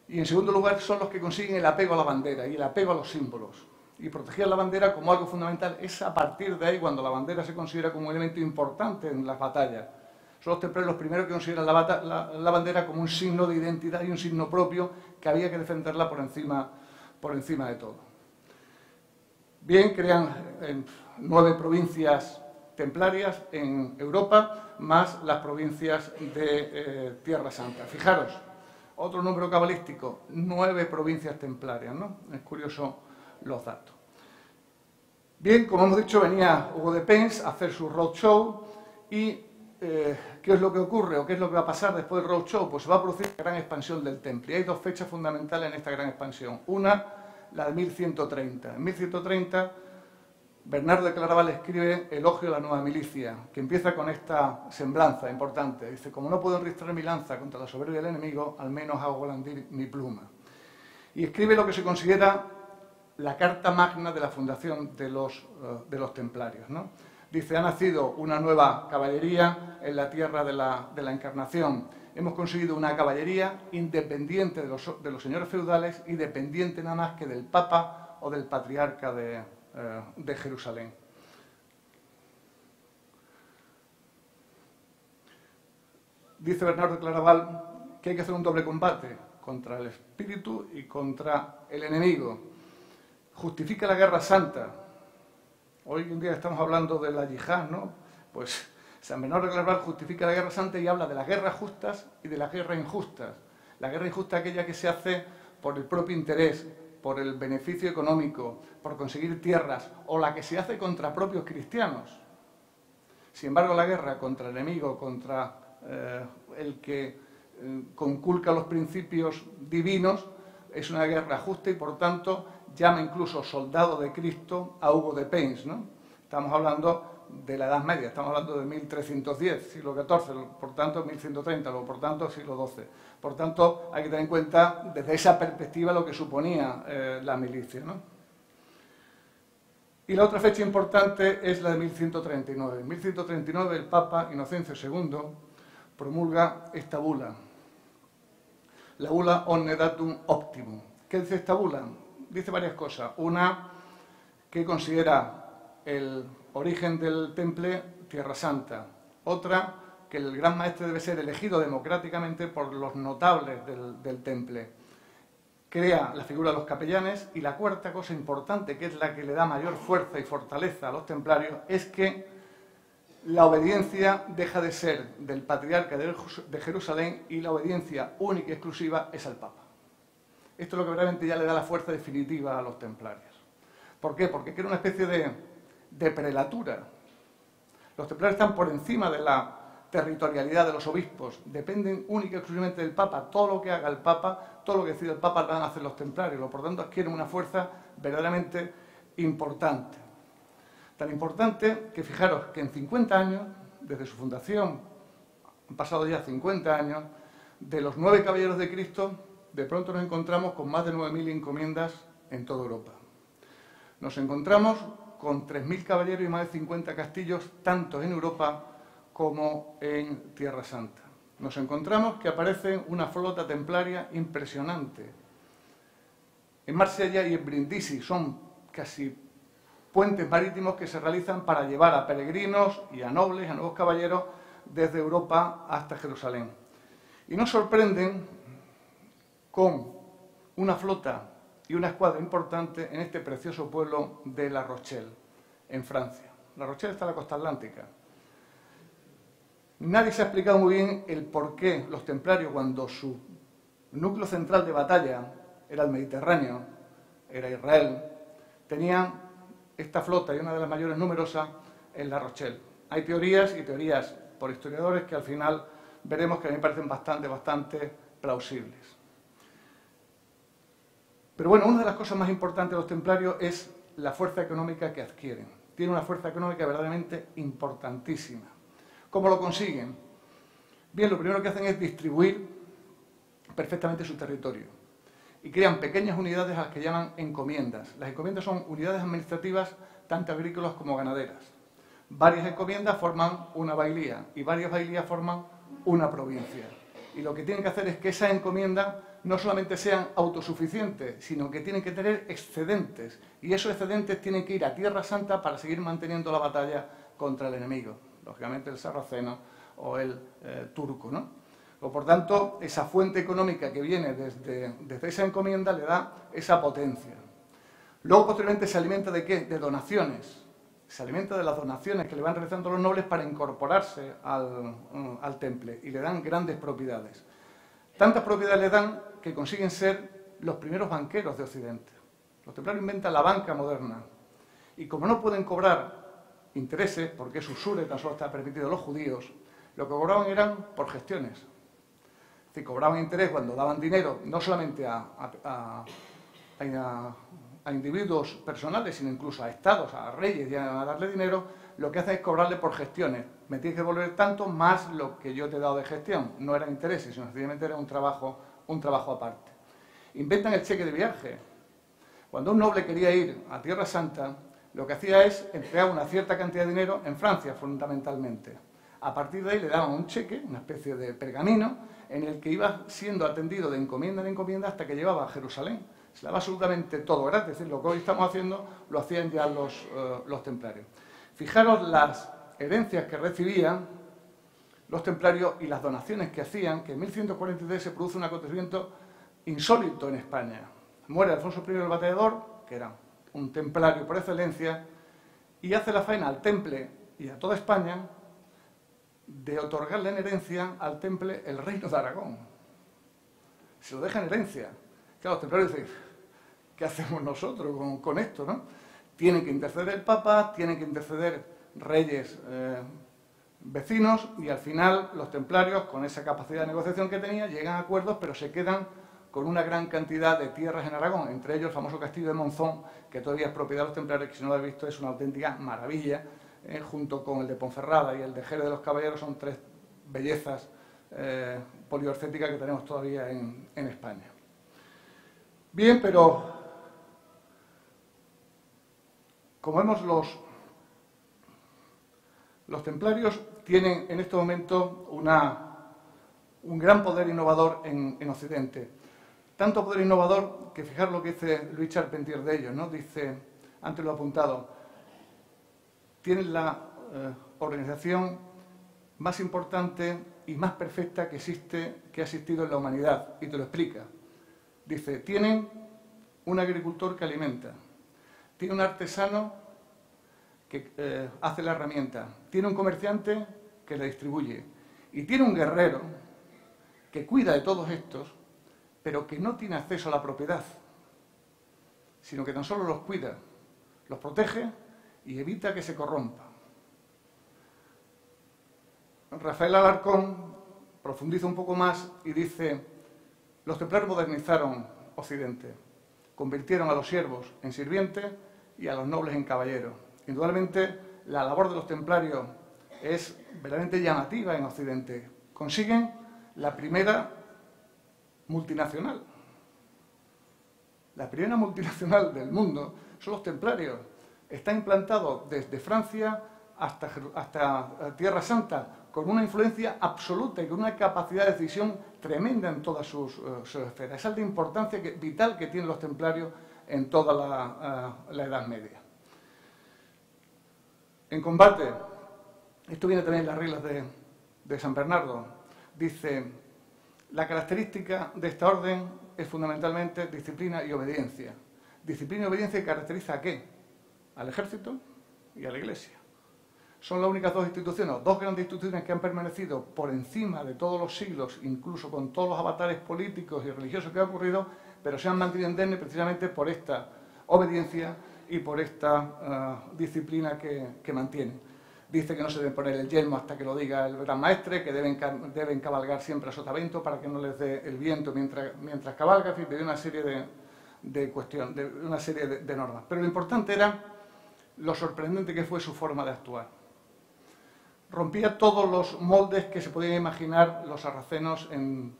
Y en segundo lugar son los que consiguen el apego a la bandera y el apego a los símbolos. Y protegían la bandera como algo fundamental. Es a partir de ahí cuando la bandera se considera como un elemento importante en las batallas. Son los templarios los primeros que consideran la bandera como un signo de identidad y un signo propio que había que defenderla por encima de todo. Bien, crean 9 provincias templarias en Europa, más las provincias de Tierra Santa. Fijaros, otro número cabalístico, 9 provincias templarias, ¿no? Es curioso los datos. Bien, como hemos dicho, venía Hugo de Pence a hacer su roadshow y ¿qué es lo que ocurre o qué es lo que va a pasar después del roadshow? Pues se va a producir una gran expansión del temple. Y hay dos fechas fundamentales en esta gran expansión. Una, la de 1130. En 1130, Bernardo de Claraval escribe Elogio a la nueva milicia, que empieza con esta semblanza importante. Dice, como no puedo enristrar mi lanza contra la soberbia del enemigo, al menos hago blandir mi pluma. Y escribe lo que se considera la carta magna de la fundación de los templarios, ¿no? Dice, ha nacido una nueva caballería en la tierra de la Encarnación. Hemos conseguido una caballería independiente de los señores feudales y dependiente nada más que del Papa o del Patriarca de Jerusalén. Dice Bernardo de Claraval que hay que hacer un doble combate contra el espíritu y contra el enemigo. Justifica la guerra santa. Hoy en día estamos hablando de la yihad, ¿no? Pues San Bernardo de Claraval justifica la guerra santa y habla de las guerras justas y de las guerras injustas. La guerra injusta es aquella que se hace por el propio interés, por el beneficio económico, por conseguir tierras, o la que se hace contra propios cristianos. Sin embargo, la guerra contra el enemigo, contra el que conculca los principios divinos, es una guerra justa y, por tanto, llama incluso soldado de Cristo a Hugo de Payns, ¿no? Estamos hablando de la Edad Media, estamos hablando de 1310, siglo XIV, por tanto 1130, luego por tanto siglo XII. Por tanto, hay que tener en cuenta desde esa perspectiva lo que suponía la milicia, ¿no? Y la otra fecha importante es la de 1139. En 1139 el Papa Inocencio II promulga esta bula, la bula Omne Datum Optimum. ¿Qué dice esta bula? Dice varias cosas. Una, que considera el origen del temple Tierra Santa. Otra, que el gran maestre debe ser elegido democráticamente por los notables del temple. Crea la figura de los capellanes. Y la cuarta cosa importante, que es la que le da mayor fuerza y fortaleza a los templarios, es que la obediencia deja de ser del patriarca de Jerusalén y la obediencia única y exclusiva es al Papa. Esto es lo que realmente ya le da la fuerza definitiva a los templarios. ¿Por qué? Porque era una especie de prelatura. Los templarios están por encima de la territorialidad de los obispos, dependen única y exclusivamente del Papa. Todo lo que haga el Papa, todo lo que decida el Papa, lo van a hacer los templarios. Por tanto, adquieren una fuerza verdaderamente importante. Tan importante que fijaros que en 50 años, desde su fundación, han pasado ya 50 años, de los 9 caballeros de Cristo, de pronto nos encontramos con más de 9.000 encomiendas en toda Europa. Nos encontramos con 3.000 caballeros y más de 50 castillos, tanto en Europa como en Tierra Santa. Nos encontramos que aparece una flota templaria impresionante. En Marsella y en Brindisi son casi puentes marítimos que se realizan para llevar a peregrinos y a nobles, a nuevos caballeros, desde Europa hasta Jerusalén. Y nos sorprenden con una flota y una escuadra importante en este precioso pueblo de La Rochelle, en Francia. La Rochelle está en la costa atlántica. Nadie se ha explicado muy bien el por qué los templarios, cuando su núcleo central de batalla era el Mediterráneo, era Israel, tenían esta flota y una de las mayores numerosas en La Rochelle. Hay teorías y teorías por historiadores que al final veremos que a mí me parecen bastante plausibles. Pero bueno, una de las cosas más importantes de los templarios es la fuerza económica que adquieren. Tienen una fuerza económica verdaderamente importantísima. ¿Cómo lo consiguen? Bien, lo primero que hacen es distribuir perfectamente su territorio y crean pequeñas unidades a las que llaman encomiendas. Las encomiendas son unidades administrativas tanto agrícolas como ganaderas. Varias encomiendas forman una bailía y varias bailías forman una provincia. Y lo que tienen que hacer es que esas encomiendas no solamente sean autosuficientes, sino que tienen que tener excedentes. Y esos excedentes tienen que ir a Tierra Santa para seguir manteniendo la batalla contra el enemigo. Lógicamente el sarraceno o el turco, ¿no? Por tanto, esa fuente económica que viene desde esa encomienda le da esa potencia. Luego, posteriormente, se alimenta ¿de qué? De donaciones. Se alimenta de las donaciones que le van realizando los nobles para incorporarse al temple y le dan grandes propiedades. Tantas propiedades le dan que consiguen ser los primeros banqueros de Occidente. Los templarios inventan la banca moderna. Y como no pueden cobrar intereses, porque es usura y tan solo está permitido a los judíos, Lo que cobraban eran por gestiones. Es decir, cobraban interés cuando daban dinero, no solamente a individuos personales, sino incluso a estados, a reyes, y a darle dinero. Lo que hacen es cobrarle por gestiones. Me tienes que devolver tanto más lo que yo te he dado de gestión. No eran intereses, sino sencillamente era un trabajo aparte. Inventan el cheque de viaje. Cuando un noble quería ir a Tierra Santa, lo que hacía es entregar una cierta cantidad de dinero en Francia, fundamentalmente. A partir de ahí le daban un cheque, una especie de pergamino, en el que iba siendo atendido de encomienda en encomienda hasta que llegaba a Jerusalén. Se le daba absolutamente todo gratis. Es decir, lo que hoy estamos haciendo lo hacían ya los templarios. Fijaros las herencias que recibían los templarios y las donaciones que hacían, que en 1143 se produce un acontecimiento insólito en España. Muere Alfonso I el Batallador, que era un templario por excelencia, y hace la faena al temple y a toda España de otorgarle en herencia al temple el reino de Aragón. Se lo deja en herencia. Claro, los templarios dicen, ¿qué hacemos nosotros con esto, no? Tienen que interceder el Papa, tienen que interceder reyes vecinos, y al final los templarios, con esa capacidad de negociación que tenían, llegan a acuerdos, pero se quedan con una gran cantidad de tierras en Aragón, entre ellos el famoso castillo de Monzón, que todavía es propiedad de los templarios, que si no lo habéis visto es una auténtica maravilla, junto con el de Ponferrada y el de Jerez de los Caballeros, son tres bellezas poliorcéticas que tenemos todavía en España. Bien, pero como vemos, los templarios tienen en este momento un gran poder innovador en Occidente. Tanto poder innovador que fijar lo que dice Louis Charpentier de ellos, ¿no? Dice, antes lo he apuntado, tienen la organización más importante y más perfecta que ha existido en la humanidad, y te lo explica. Dice, tienen un agricultor que alimenta, tiene un artesano que hace la herramienta, tiene un comerciante que la distribuye, y tiene un guerrero que cuida de todos estos, pero que no tiene acceso a la propiedad, sino que tan solo los cuida, los protege y evita que se corrompa. Rafael Alarcón profundiza un poco más y dice, los templarios modernizaron Occidente, convirtieron a los siervos en sirvientes y a los nobles en caballeros. Indudablemente, la labor de los templarios es verdaderamente llamativa en Occidente. Consiguen la primera multinacional. La primera multinacional del mundo son los templarios. Está implantado desde Francia hasta Tierra Santa, con una influencia absoluta y con una capacidad de decisión tremenda en todas sus esferas. Esa es la importancia vital que tienen los templarios en toda la Edad Media. En combate, esto viene también en las reglas de San Bernardo, dice, la característica de esta orden es fundamentalmente disciplina y obediencia. Disciplina y obediencia que caracteriza ¿a qué? Al ejército y a la Iglesia. Son las únicas dos instituciones, dos grandes instituciones que han permanecido por encima de todos los siglos, incluso con todos los avatares políticos y religiosos que han ocurrido, pero se han mantenido indemnes precisamente por esta obediencia y por esta disciplina que mantienen. Dice que no se deben poner el yelmo hasta que lo diga el gran maestre, que deben cabalgar siempre a sotavento para que no les dé el viento mientras cabalgan, en fin, de una serie de normas. Pero lo importante era lo sorprendente que fue su forma de actuar. Rompía todos los moldes que se podían imaginar los sarracenos en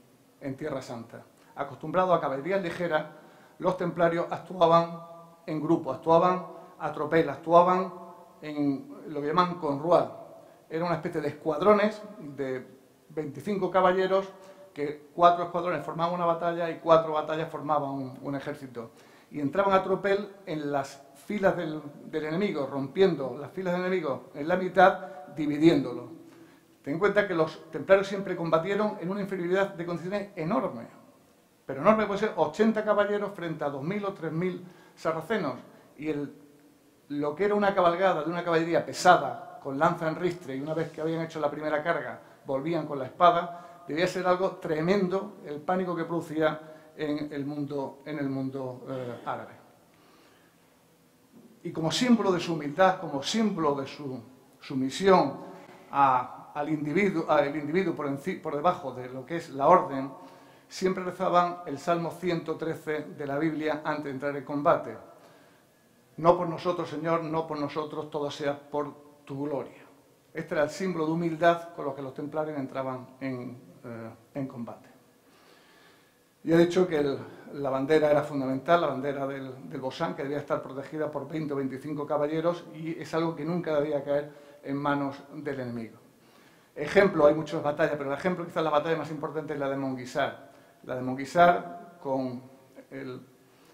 Tierra Santa. Acostumbrados a caballería ligera, los templarios actuaban en grupo, actuaban a tropel, actuaban en lo que llaman conruad. Era una especie de escuadrones de 25 caballeros, que 4 escuadrones formaban una batalla y 4 batallas formaban un ejército. Y entraban a tropel en las filas del enemigo, rompiendo las filas del enemigo en la mitad, dividiéndolo. Ten en cuenta que los templarios siempre combatieron en una inferioridad de condiciones enorme, pero enorme puede ser 80 caballeros frente a 2.000 o 3.000 sarracenos, y lo que era una cabalgada de una caballería pesada, con lanza en ristre, y una vez que habían hecho la primera carga, volvían con la espada, debía ser algo tremendo el pánico que producía en el mundo árabe. Y como símbolo de su humildad, como símbolo de su sumisión a al individuo por debajo de lo que es la orden, siempre rezaban el Salmo 113 de la Biblia antes de entrar en combate. No por nosotros, Señor, no por nosotros, todo sea por tu gloria. Este era el símbolo de humildad con lo que los templarios entraban en combate. Y he dicho que la bandera era fundamental, la bandera del Bosán, que debía estar protegida por 20 o 25 caballeros, y es algo que nunca debía caer en manos del enemigo. Ejemplo, hay muchas batallas, pero el ejemplo, quizás la batalla más importante es la de Montguisar. La de Montguisar, con el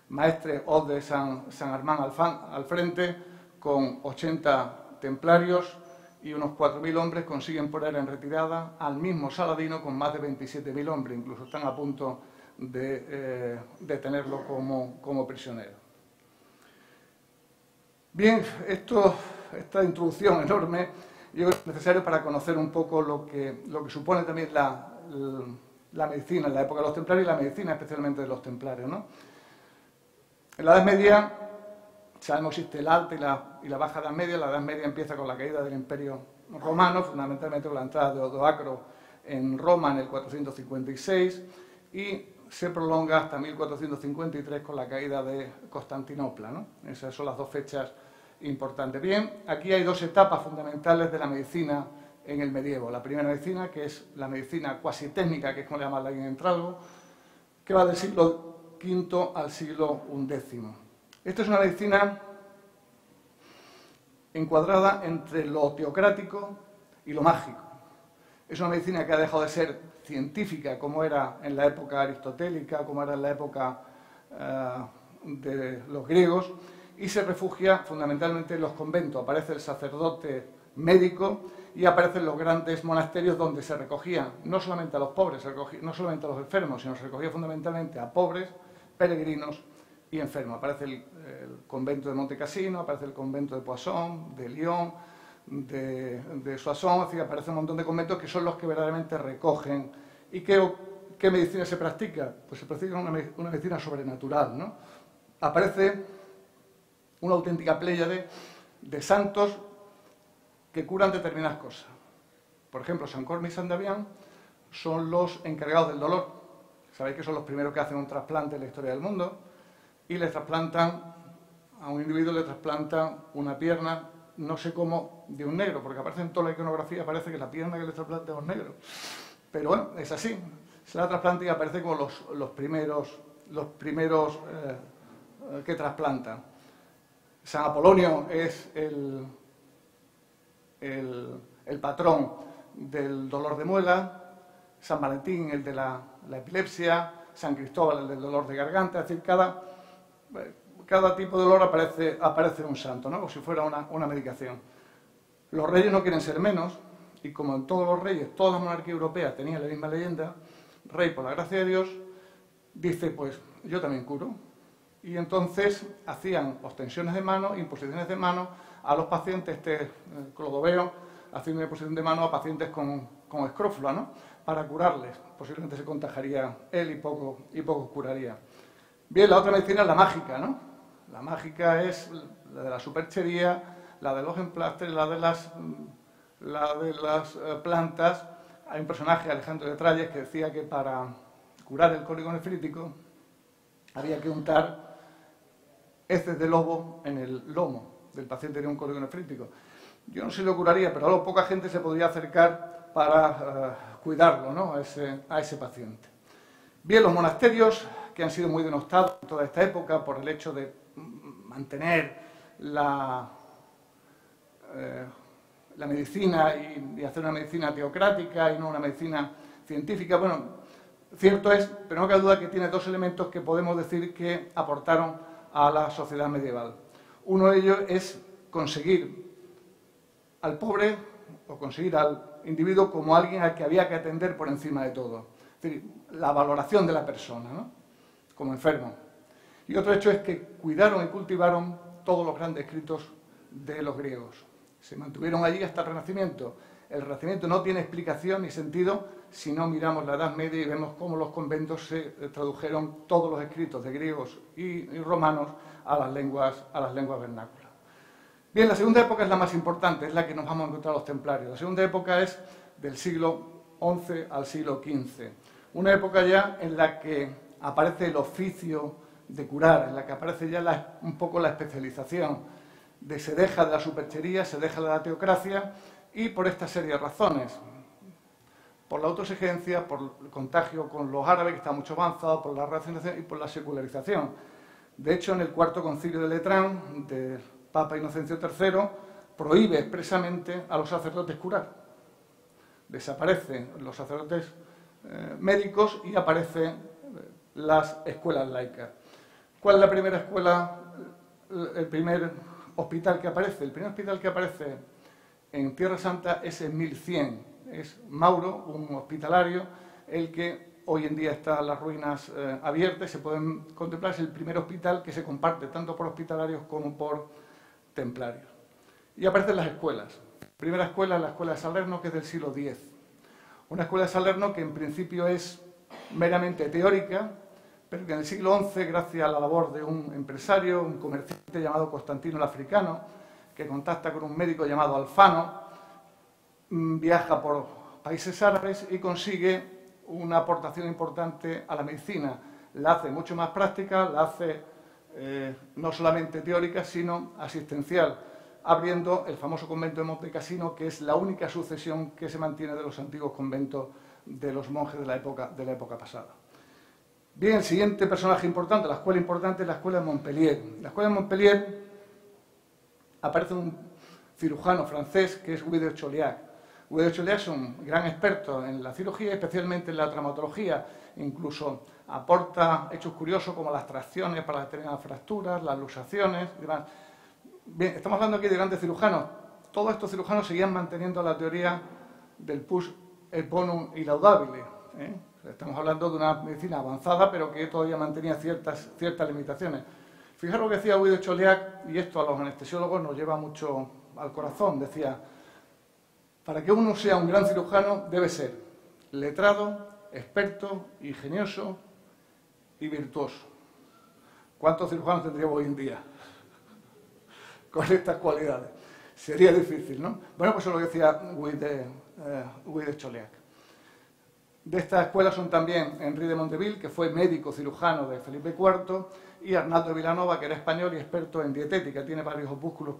maestre Oz de San Armán al frente, con 80 templarios y unos 4.000 hombres, consiguen poner en retirada al mismo Saladino con más de 27.000 hombres. Incluso están a punto de tenerlo como prisionero. Bien, esta introducción enorme yo creo que es necesario para conocer un poco lo que supone también la medicina en la época de los templarios y la medicina especialmente de los templarios, ¿no? En la Edad Media, sabemos que existe la alta y la baja Edad Media. La Edad Media empieza con la caída del Imperio Romano, fundamentalmente con la entrada de Odoacro en Roma en el 456, y se prolonga hasta 1453 con la caída de Constantinopla, ¿no? Esas son las dos fechas importantes. Bien, aquí hay dos etapas fundamentales de la medicina en el medievo. La primera medicina, que es la medicina cuasi técnica, que es como le llaman en Entralgo, que va del siglo V al siglo XI. Esta es una medicina encuadrada entre lo teocrático y lo mágico. Es una medicina que ha dejado de ser científica, como era en la época aristotélica, como era en la época de los griegos, y se refugia fundamentalmente en los conventos. Aparece el sacerdote médico y aparecen los grandes monasterios donde se recogían no solamente a los pobres, no solamente a los enfermos, sino se recogía fundamentalmente a pobres, peregrinos y enfermos. Aparece el convento de Montecassino, aparece el convento de Poissons, de Lyon, de Soissons, es decir, aparece un montón de conventos que son los que verdaderamente recogen. ¿Y qué medicina se practica? Pues se practica una medicina sobrenatural, ¿no? Aparece una auténtica pléyade de santos que curan determinadas cosas. Por ejemplo, San Corme y San Damián son los encargados del dolor. Sabéis que son los primeros que hacen un trasplante en la historia del mundo, y le trasplantan a un individuo, le trasplantan una pierna, no sé cómo, de un negro, porque aparece en toda la iconografía, parece que la pierna que le trasplanta es un negro. Pero bueno, es así. Se la trasplanta y aparece como los primeros que trasplantan. San Apolonio es el patrón del dolor de muela, San Valentín el de la epilepsia, San Cristóbal el del dolor de garganta. Es decir, cada tipo de dolor aparece un santo, ¿no? Como si fuera una medicación. Los reyes no quieren ser menos, y como en todos los reyes, todas las monarquías europeas tenían la misma leyenda, rey, por la gracia de Dios, dice, pues yo también curo. Y entonces hacían ostensiones de mano, imposiciones de mano a los pacientes, Clodoveo haciendo una imposición de mano a pacientes con escrófula, ¿no? Para curarles. Posiblemente se contagiaría él y poco curaría. Bien, la otra medicina es la mágica, ¿no? La mágica es la de la superchería, la de los emplastres, la de las plantas. Hay un personaje, Alejandro de Tralles, que decía que para curar el cólico nefrítico había que untar heces de lobo en el lomo del paciente que tenía un cólico nefrítico. Yo no sé si lo curaría, pero algo poca gente se podría acercar para cuidarlo, ¿no? a ese paciente. Bien, los monasterios, que han sido muy denostados en toda esta época por el hecho de mantener la medicina y hacer una medicina teocrática y no una medicina científica. Bueno, cierto es, pero no cabe duda que tiene dos elementos que podemos decir que aportaron a la sociedad medieval. Uno de ellos es conseguir al pobre o conseguir al individuo como alguien al que había que atender por encima de todo. Es decir, la valoración de la persona, ¿no? Como enfermo. Y otro hecho es que cuidaron y cultivaron todos los grandes escritos de los griegos. Se mantuvieron allí hasta el Renacimiento. El Renacimiento no tiene explicación ni sentido si no miramos la Edad Media y vemos cómo los conventos se tradujeron todos los escritos de griegos y romanos a las lenguas vernáculas. Bien, la segunda época es la más importante, es la que nos vamos a encontrar los templarios. La segunda época es del siglo XI al siglo XV. Una época ya en la que aparece el oficio de curar, en la que aparece ya un poco la especialización, se deja de la superchería, se deja de la teocracia, y por esta serie de razones. Por la autoexigencia, por el contagio con los árabes, que está mucho avanzado, por la racionalización y por la secularización. De hecho, en el Cuarto Concilio de Letrán, del Papa Inocencio III, prohíbe expresamente a los sacerdotes curar. Desaparecen los sacerdotes médicos y aparecen las escuelas laicas. ¿Cuál es la primera escuela, el primer hospital que aparece? El primer hospital que aparece en Tierra Santa es en 1100. Es Mauro, un hospitalario, el que hoy en día está en las ruinas abiertas, se pueden contemplar, es el primer hospital que se comparte tanto por hospitalarios como por templarios. Y aparecen las escuelas. Primera escuela es la escuela de Salerno, que es del siglo X. Una escuela de Salerno que en principio es meramente teórica, pero que en el siglo XI, gracias a la labor de un empresario, un comerciante llamado Constantino el Africano, que contacta con un médico llamado Alfano, viaja por países árabes y consigue una aportación importante a la medicina. La hace mucho más práctica, la hace no solamente teórica, sino asistencial, abriendo el famoso convento de Montecassino, que es la única sucesión que se mantiene de los antiguos conventos de los monjes de la época pasada. Bien, el siguiente personaje importante, la escuela importante, es la escuela de Montpellier. En la escuela de Montpellier aparece un cirujano francés que es Guy de Chauliac. Guy de Chauliac es un gran experto en la cirugía, especialmente en la traumatología. Incluso aporta hechos curiosos como las tracciones para determinadas fracturas, las luxaciones y demás. Bien, estamos hablando aquí de grandes cirujanos. Todos estos cirujanos seguían manteniendo la teoría del pus et bonum y laudabile. Estamos hablando de una medicina avanzada, pero que todavía mantenía ciertas limitaciones. Fijaros lo que decía Guy de Chauliac, y esto a los anestesiólogos nos lleva mucho al corazón. Decía: para que uno sea un gran cirujano debe ser letrado, experto, ingenioso y virtuoso. ¿Cuántos cirujanos tendríamos hoy en día con estas cualidades? Sería difícil, ¿no? Bueno, pues eso es lo que decía Guy de Chauliac. De esta escuela son también Henri de Mondeville, que fue médico cirujano de Felipe IV, y Arnaldo de Vilanova, que era español y experto en dietética. Tiene varios opúsculos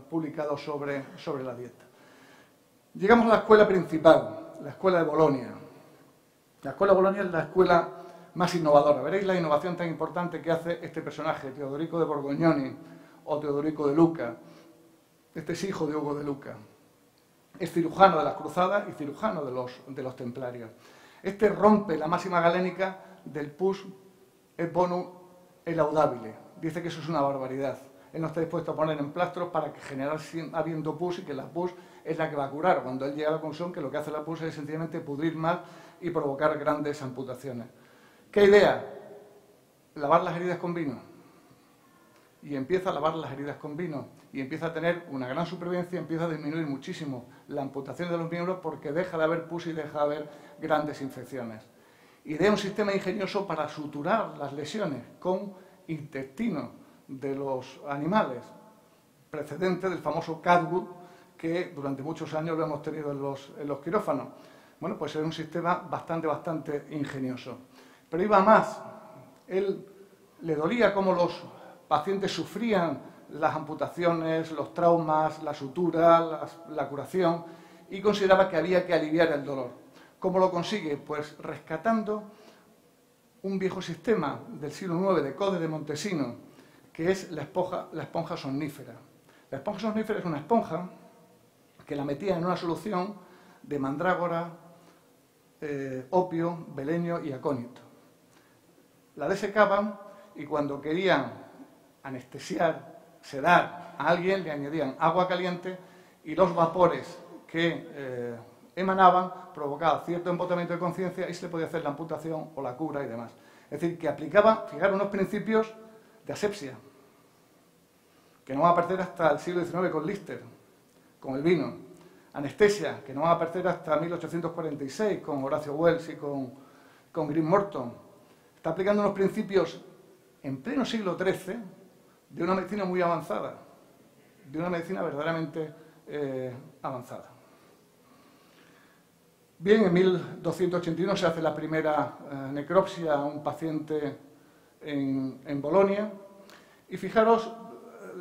publicados sobre la dieta. Llegamos a la escuela principal, la escuela de Bolonia. La escuela de Bolonia es la escuela más innovadora. Veréis la innovación tan importante que hace este personaje, Teodorico de Borgognoni o Teodorico de Luca. Este es hijo de Hugo de Luca. Es cirujano de las cruzadas y cirujano de los templarios. Este rompe la máxima galénica del pus et bonum et laudabile. Dice que eso es una barbaridad. Él no está dispuesto a poner emplastros para que generar habiendo pus, y que la pus es la que va a curar. Cuando él llega a la conclusión que lo que hace la pus es sencillamente pudrir más y provocar grandes amputaciones. ¿Qué idea? Lavar las heridas con vino. Y empieza a lavar las heridas con vino. Y empieza a tener una gran supervivencia, empieza a disminuir muchísimo la amputación de los miembros porque deja de haber pus y deja de haber grandes infecciones. Idea un sistema ingenioso para suturar las lesiones con intestino de los animales, precedente del famoso catgut que durante muchos años lo hemos tenido en los quirófanos. Bueno, pues es un sistema bastante ingenioso. Pero iba más. Él le dolía cómo los pacientes sufrían las amputaciones, los traumas, la sutura, la curación, y consideraba que había que aliviar el dolor. ¿Cómo lo consigue? Pues rescatando un viejo sistema del siglo IX de Code de Montesino, que es la esponja somnífera. La esponja somnífera es una esponja que la metía en una solución de mandrágora, opio, belenio y acónito. La desecaban y cuando querían anestesiar, sedar a alguien, le añadían agua caliente y los vapores que emanaban provocaban cierto embotamiento de conciencia y se le podía hacer la amputación o la cura y demás. Es decir, que aplicaba, fijaros, unos principios de asepsia, que no van a aparecer hasta el siglo XIX con Lister, con el vino. Anestesia, que no van a aparecer hasta 1846 con Horacio Wells y con Green Morton. Está aplicando unos principios en pleno siglo XIII de una medicina muy avanzada, de una medicina verdaderamente avanzada. Bien, en 1281 se hace la primera necropsia a un paciente en Bolonia, y fijaros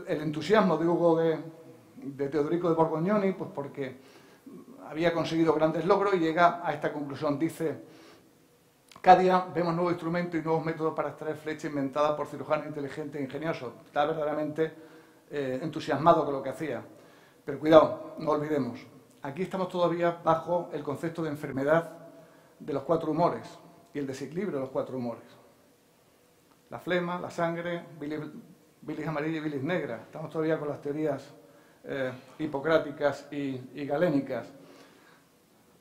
el entusiasmo de Hugo de Teodorico de Borgognoni, pues porque había conseguido grandes logros y llega a esta conclusión. Dice: cada día vemos nuevos instrumentos y nuevos métodos para extraer flecha inventada por cirujanos inteligentes e ingeniosos. Está verdaderamente entusiasmado con lo que hacía. Pero cuidado, no olvidemos, aquí estamos todavía bajo el concepto de enfermedad de los 4 humores y el desequilibrio de los 4 humores. La flema, la sangre, bilis amarilla y bilis negra. Estamos todavía con las teorías hipocráticas y galénicas.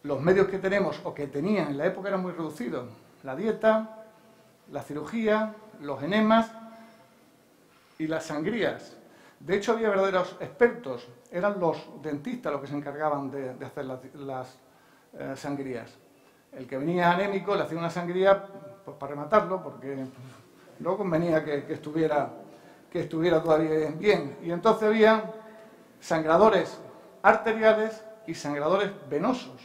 Los medios que tenemos o que tenían en la época eran muy reducidos. La dieta, la cirugía, los enemas y las sangrías. De hecho, había verdaderos expertos. Eran los dentistas los que se encargaban de hacer las sangrías. El que venía anémico le hacía una sangría pues, para rematarlo, porque no convenía que estuviera todavía bien. Y entonces había sangradores arteriales y sangradores venosos.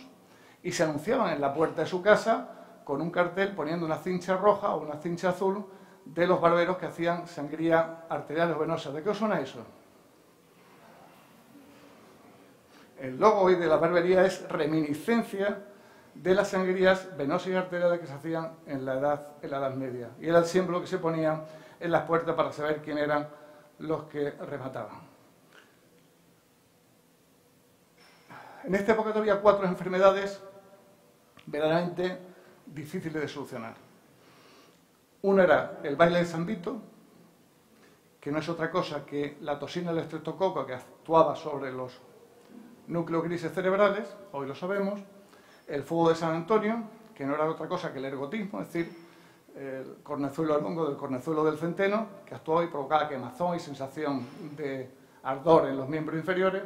Y se anunciaban en la puerta de su casa con un cartel poniendo una cincha roja o una cincha azul de los barberos que hacían sangría arterial o venosa. ¿De qué os suena eso? El logo hoy de la barbería es reminiscencia de las sangrías venosas y arteriales que se hacían en la Edad Media. Y era el símbolo que se ponía en las puertas para saber quién eran los que remataban. En esta época había 4 enfermedades verdaderamente difíciles de solucionar. Uno era el baile de San Vito, que no es otra cosa que la toxina del estreptococo que actuaba sobre los núcleos grises cerebrales, hoy lo sabemos. El fuego de San Antonio, que no era otra cosa que el ergotismo, es decir, el cornezuelo al hongo del cornezuelo del centeno, que actuaba y provocaba quemazón y sensación de ardor en los miembros inferiores.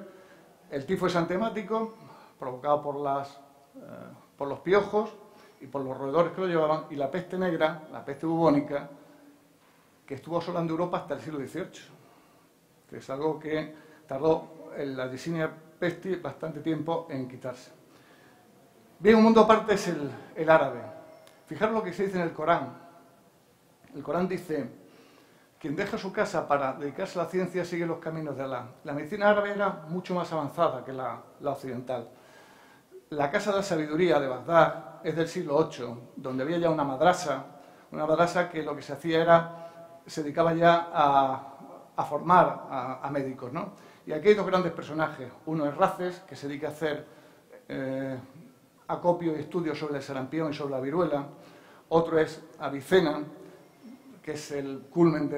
El tifo exantemático, provocado por los piojos y por los roedores que lo llevaban, y la peste negra, la peste bubónica, que estuvo asolando Europa hasta el siglo XVIII, que es algo que tardó la Yersinia pestis bastante tiempo en quitarse. Bien, un mundo aparte es el árabe. Fijaros lo que se dice en el Corán. El Corán dice: quien deja su casa para dedicarse a la ciencia sigue los caminos de Alá. La medicina árabe era mucho más avanzada que la occidental. La Casa de la Sabiduría de Bagdad es del siglo VIII, donde había ya una madrasa que lo que se hacía era, se dedicaba ya a formar a médicos, ¿no? Y aquí hay 2 grandes personajes. Uno es Races, que se dedica a hacer acopio y estudios sobre el sarampión y sobre la viruela. Otro es Avicena, que es el culmen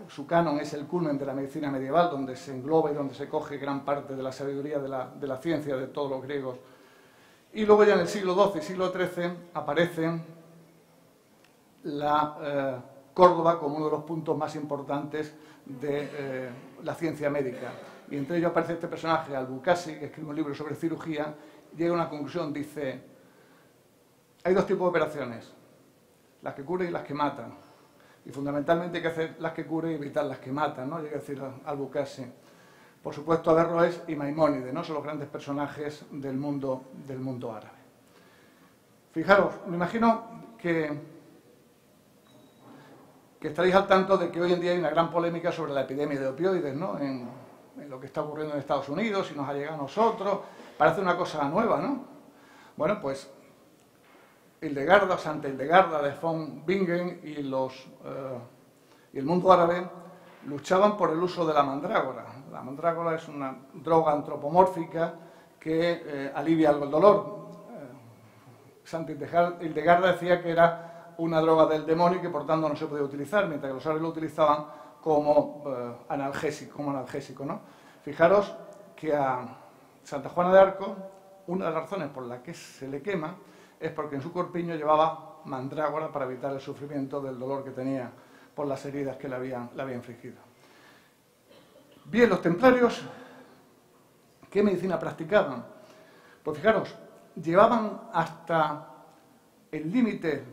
su canon es el culmen de la medicina medieval, donde se engloba y donde se coge gran parte de la sabiduría de la ciencia de todos los griegos. Y luego ya en el siglo XII y siglo XIII aparece la Córdoba como uno de los puntos más importantes de la ciencia médica. Y entre ellos aparece este personaje, Al-Bukasi, que escribe un libro sobre cirugía, llega a una conclusión, dice: hay 2 tipos de operaciones, las que curan y las que matan. Y fundamentalmente hay que hacer las que curan y evitar las que matan, ¿no? Llega a decir Al-Bukasi. Por supuesto, Averroes y Maimónides, ¿no? Son los grandes personajes del mundo árabe. Fijaros, me imagino que estaréis al tanto de que hoy en día hay una gran polémica sobre la epidemia de opioides, ¿no? En lo que está ocurriendo en Estados Unidos, si nos ha llegado a nosotros. Parece una cosa nueva, ¿no? Bueno, pues Hildegarda, Santa Hildegarda de von Bingen y el mundo árabe luchaban por el uso de la mandrágora. La mandrágora es una droga antropomórfica que alivia algo el dolor. Santa Hildegarda decía que era una droga del demonio y que por tanto no se podía utilizar, mientras que los árabes lo utilizaban como analgésico, ¿no? Fijaros que a Santa Juana de Arco, una de las razones por las que se le quema es porque en su corpiño llevaba mandrágora para evitar el sufrimiento del dolor que tenía por las heridas que le había infligido. Bien, los templarios, ¿qué medicina practicaban? Pues fijaros, llevaban hasta el límite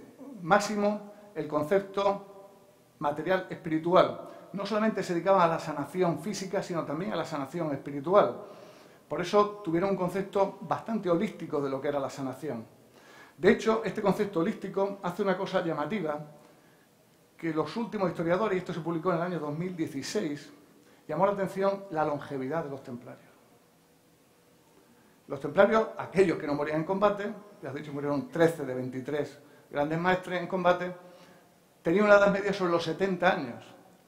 máximo el concepto material espiritual. No solamente se dedicaban a la sanación física, sino también a la sanación espiritual. Por eso tuvieron un concepto bastante holístico de lo que era la sanación. De hecho, este concepto holístico hace una cosa llamativa que los últimos historiadores, y esto se publicó en el año 2016, llamó la atención la longevidad de los templarios. Los templarios, aquellos que no morían en combate, ya has dicho, murieron 13 de 23 grandes maestres en combate, tenían una edad media sobre los 70 años,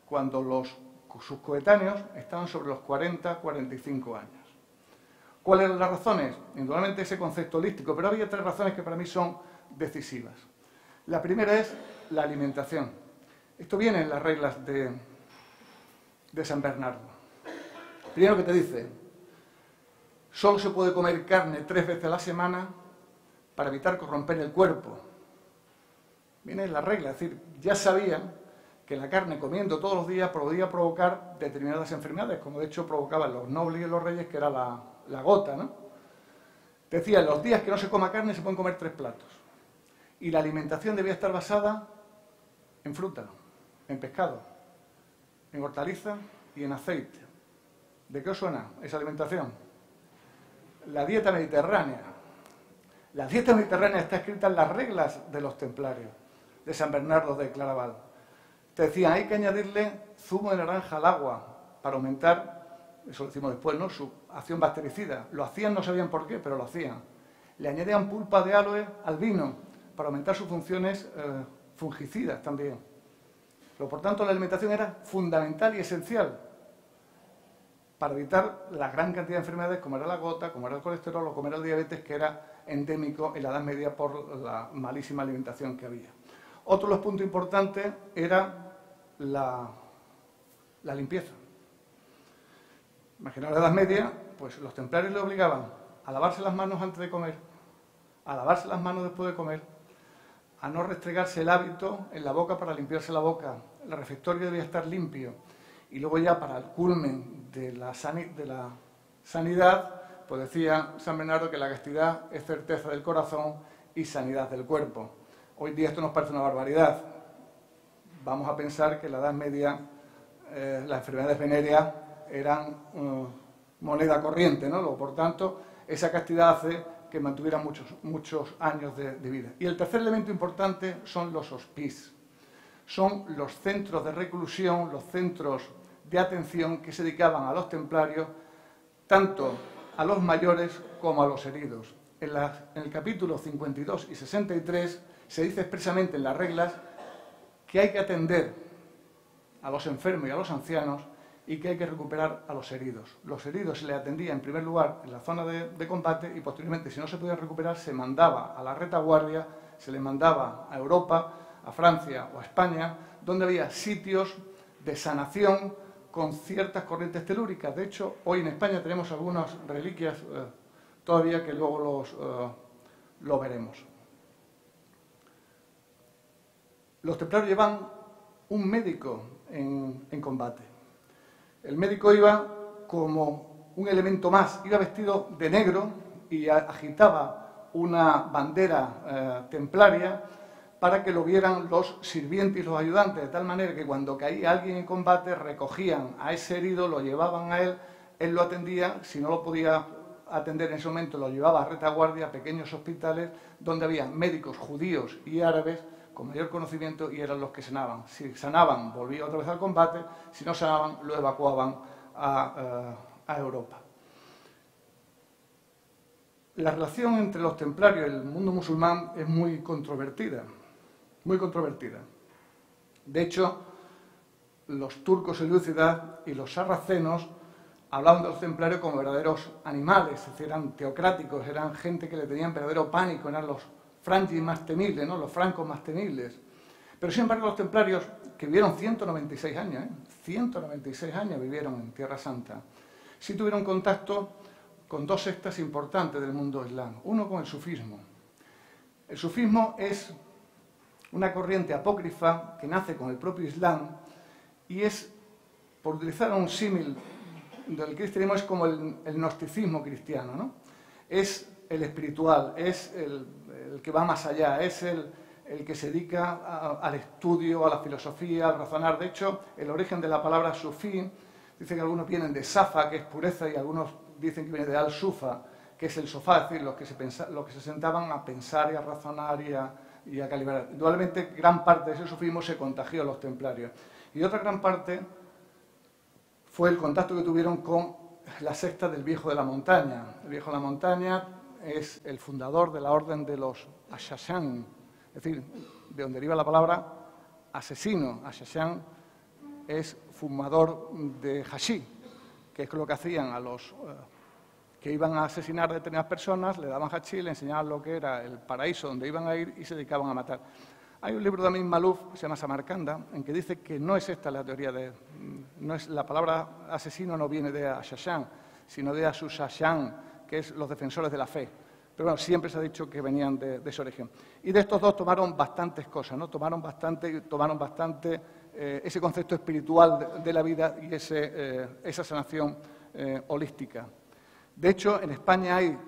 cuando sus coetáneos estaban sobre los 40, 45 años. ¿Cuáles eran las razones? Indudablemente ese concepto holístico, pero había 3 razones que para mí son decisivas. La primera es la alimentación. Esto viene en las reglas de San Bernardo. Primero que te dice, solo se puede comer carne 3 veces a la semana para evitar corromper el cuerpo. Viene en la regla, es decir, ya sabían que la carne comiendo todos los días podía provocar determinadas enfermedades, como de hecho provocaban los nobles y los reyes, que era la gota, ¿no? Decía, los días que no se coma carne se pueden comer 3 platos. Y la alimentación debía estar basada en fruta, en pescado, en hortaliza y en aceite. ¿De qué os suena esa alimentación? La dieta mediterránea. La dieta mediterránea está escrita en las reglas de los templarios, de San Bernardo de Claraval. Te decían, hay que añadirle zumo de naranja al agua para aumentar, eso lo decimos después, ¿no?, su acción bactericida. Lo hacían, no sabían por qué, pero lo hacían. Le añadían pulpa de aloe al vino para aumentar sus funciones fungicidas también. Por tanto, la alimentación era fundamental y esencial para evitar la gran cantidad de enfermedades como era la gota, como era el colesterol o como era el diabetes, que era endémico en la Edad Media por la malísima alimentación que había. Otro de los puntos importantes era la limpieza. Imaginaos la Edad Media, pues los templarios le obligaban a lavarse las manos antes de comer, a lavarse las manos después de comer, a no restregarse el hábito en la boca para limpiarse la boca. El refectorio debía estar limpio. Y luego ya para el culmen de la sanidad, pues decía San Bernardo que la castidad es certeza del corazón y sanidad del cuerpo. Hoy día esto nos parece una barbaridad. Vamos a pensar que en la Edad Media las enfermedades venéreas eran moneda corriente, ¿no? Por tanto, esa castidad hace que mantuvieran muchos años de vida. Y el tercer elemento importante son los hospices. Son los centros de reclusión, los centros de atención que se dedicaban a los templarios, tanto a los mayores como a los heridos. En el capítulo 52 y 63 se dice expresamente en las reglas que hay que atender a los enfermos y a los ancianos y que hay que recuperar a los heridos. Los heridos se les atendía en primer lugar en la zona de combate y posteriormente, si no se podían recuperar, se mandaba a la retaguardia, se les mandaba a Europa, a Francia o a España, donde había sitios de sanación con ciertas corrientes telúricas. De hecho, hoy en España tenemos algunas reliquias todavía que luego lo veremos. Los templarios llevan un médico en combate. El médico iba como un elemento más, iba vestido de negro y agitaba una bandera templaria para que lo vieran los sirvientes y los ayudantes, de tal manera que cuando caía alguien en combate recogían a ese herido, lo llevaban a él, él lo atendía, si no lo podía atender en ese momento lo llevaba a retaguardia, a pequeños hospitales donde había médicos judíos y árabes con mayor conocimiento y eran los que sanaban. Si sanaban, volvía otra vez al combate, si no sanaban, lo evacuaban a Europa. La relación entre los templarios y el mundo musulmán es muy controvertida. Muy controvertida. De hecho, los turcos selúcidas y los sarracenos hablaban de los templarios como verdaderos animales, es decir, eran teocráticos, eran gente que le tenían verdadero pánico, eran los francos más temibles, ¿no?, los francos más temibles. Pero sin embargo los templarios, que vivieron 196 años, 196 años vivieron en Tierra Santa, sí tuvieron contacto con 2 sectas importantes del mundo islam. Uno con el sufismo. El sufismo es una corriente apócrifa que nace con el propio Islam y es, por utilizar un símil del cristianismo, es como el gnosticismo cristiano, ¿no? Es el espiritual, es el que va más allá, es el que se dedica al estudio, a la filosofía, al razonar. De hecho, el origen de la palabra sufí, dice que algunos vienen de safa, que es pureza, y algunos dicen que viene de al-sufa, que es el sofá, es decir, los que se sentaban a pensar y a razonar y a calibrar. Indudablemente, gran parte de ese sufismo se contagió a los templarios. Y otra gran parte fue el contacto que tuvieron con la secta del Viejo de la Montaña. El Viejo de la Montaña es el fundador de la orden de los Ashashan, es decir, de donde deriva la palabra asesino. Ashashan es fumador de hashí, que es lo que hacían a los que iban a asesinar a determinadas personas, le daban hachís, le enseñaban lo que era el paraíso donde iban a ir y se dedicaban a matar. Hay un libro de Amin Maalouf, que se llama Samarcanda, en que dice que no es esta la teoría la palabra asesino no viene de Ashashan, sino de Asusashan, que es los defensores de la fe. Pero bueno, siempre se ha dicho que venían de ese origen. Y de estos dos tomaron bastantes cosas, ¿no? Tomaron bastante ese concepto espiritual de la vida y esa sanación holística. De hecho, en España hay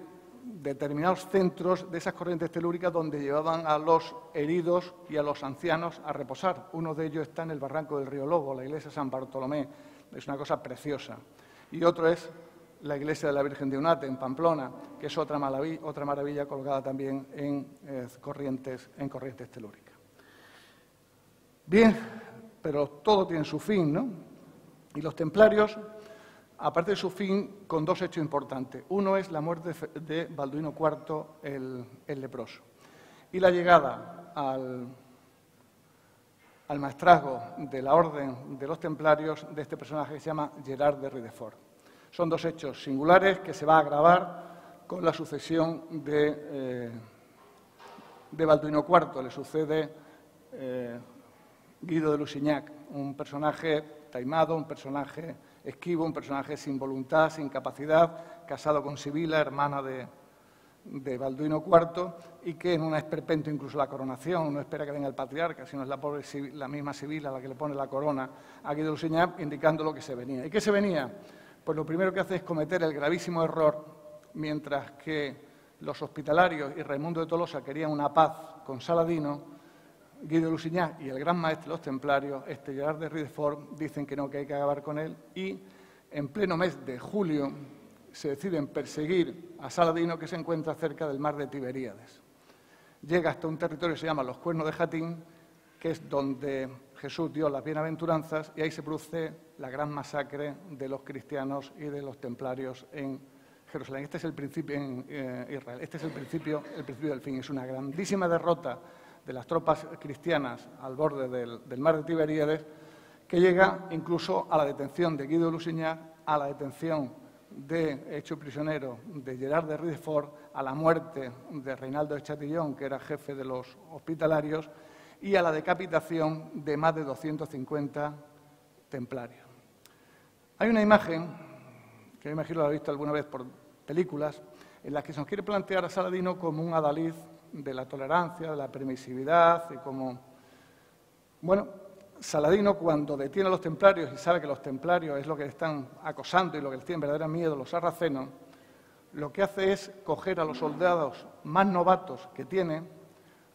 determinados centros de esas corrientes telúricas donde llevaban a los heridos y a los ancianos a reposar. Uno de ellos está en el barranco del Río Lobo, la iglesia de San Bartolomé. Es una cosa preciosa. Y otro es la iglesia de la Virgen de Unate, en Pamplona, que es otra maravilla colgada también en corrientes telúricas. Bien, pero todo tiene su fin, ¿no? Y los templarios, aparte de su fin, con dos hechos importantes. Uno es la muerte de Balduino IV el leproso y la llegada al maestrazgo de la orden de los templarios de este personaje que se llama Gerard de Ridefort. Son dos hechos singulares que se va a agravar con la sucesión de Balduino IV. Le sucede Guido de Lusignac, un personaje taimado, un personaje esquivo, un personaje sin voluntad, sin capacidad, casado con Sibila, hermana de Balduino IV, y que en una esperpento incluso la coronación, no espera que venga el patriarca, sino es la misma Sibila la que le pone la corona a Guido de Lusignac, indicando lo que se venía. ¿Y qué se venía? Pues lo primero que hace es cometer el gravísimo error, mientras que los hospitalarios y Raimundo de Tolosa querían una paz con Saladino, Guido de Lusignac y el gran maestre de los templarios, Gerard de Ridefort, dicen que no, que hay que acabar con él, y en pleno mes de julio se deciden perseguir a Saladino, que se encuentra cerca del mar de Tiberíades. Llega hasta un territorio que se llama los Cuernos de Jatín, que es donde Jesús dio las bienaventuranzas, y ahí se produce la gran masacre de los cristianos y de los templarios en Jerusalén. Este es el principio en Israel, este es el principio del fin. Es una grandísima derrota de las tropas cristianas al borde del mar de Tiberíades, que llega incluso a la detención de Guido de Lusignac, a la detención hecho prisionero de Gerard de Ridefort, a la muerte de Reinaldo de Chatillon, que era jefe de los hospitalarios, y a la decapitación de más de 250 templarios. Hay una imagen, que me imagino la he visto alguna vez por películas, en la que se nos quiere plantear a Saladino como un adalid de la tolerancia, de la permisividad, y como... Bueno, Saladino, cuando detiene a los templarios y sabe que los templarios es lo que le están acosando y lo que les tienen verdadero miedo, los sarracenos, lo que hace es coger a los soldados más novatos que tiene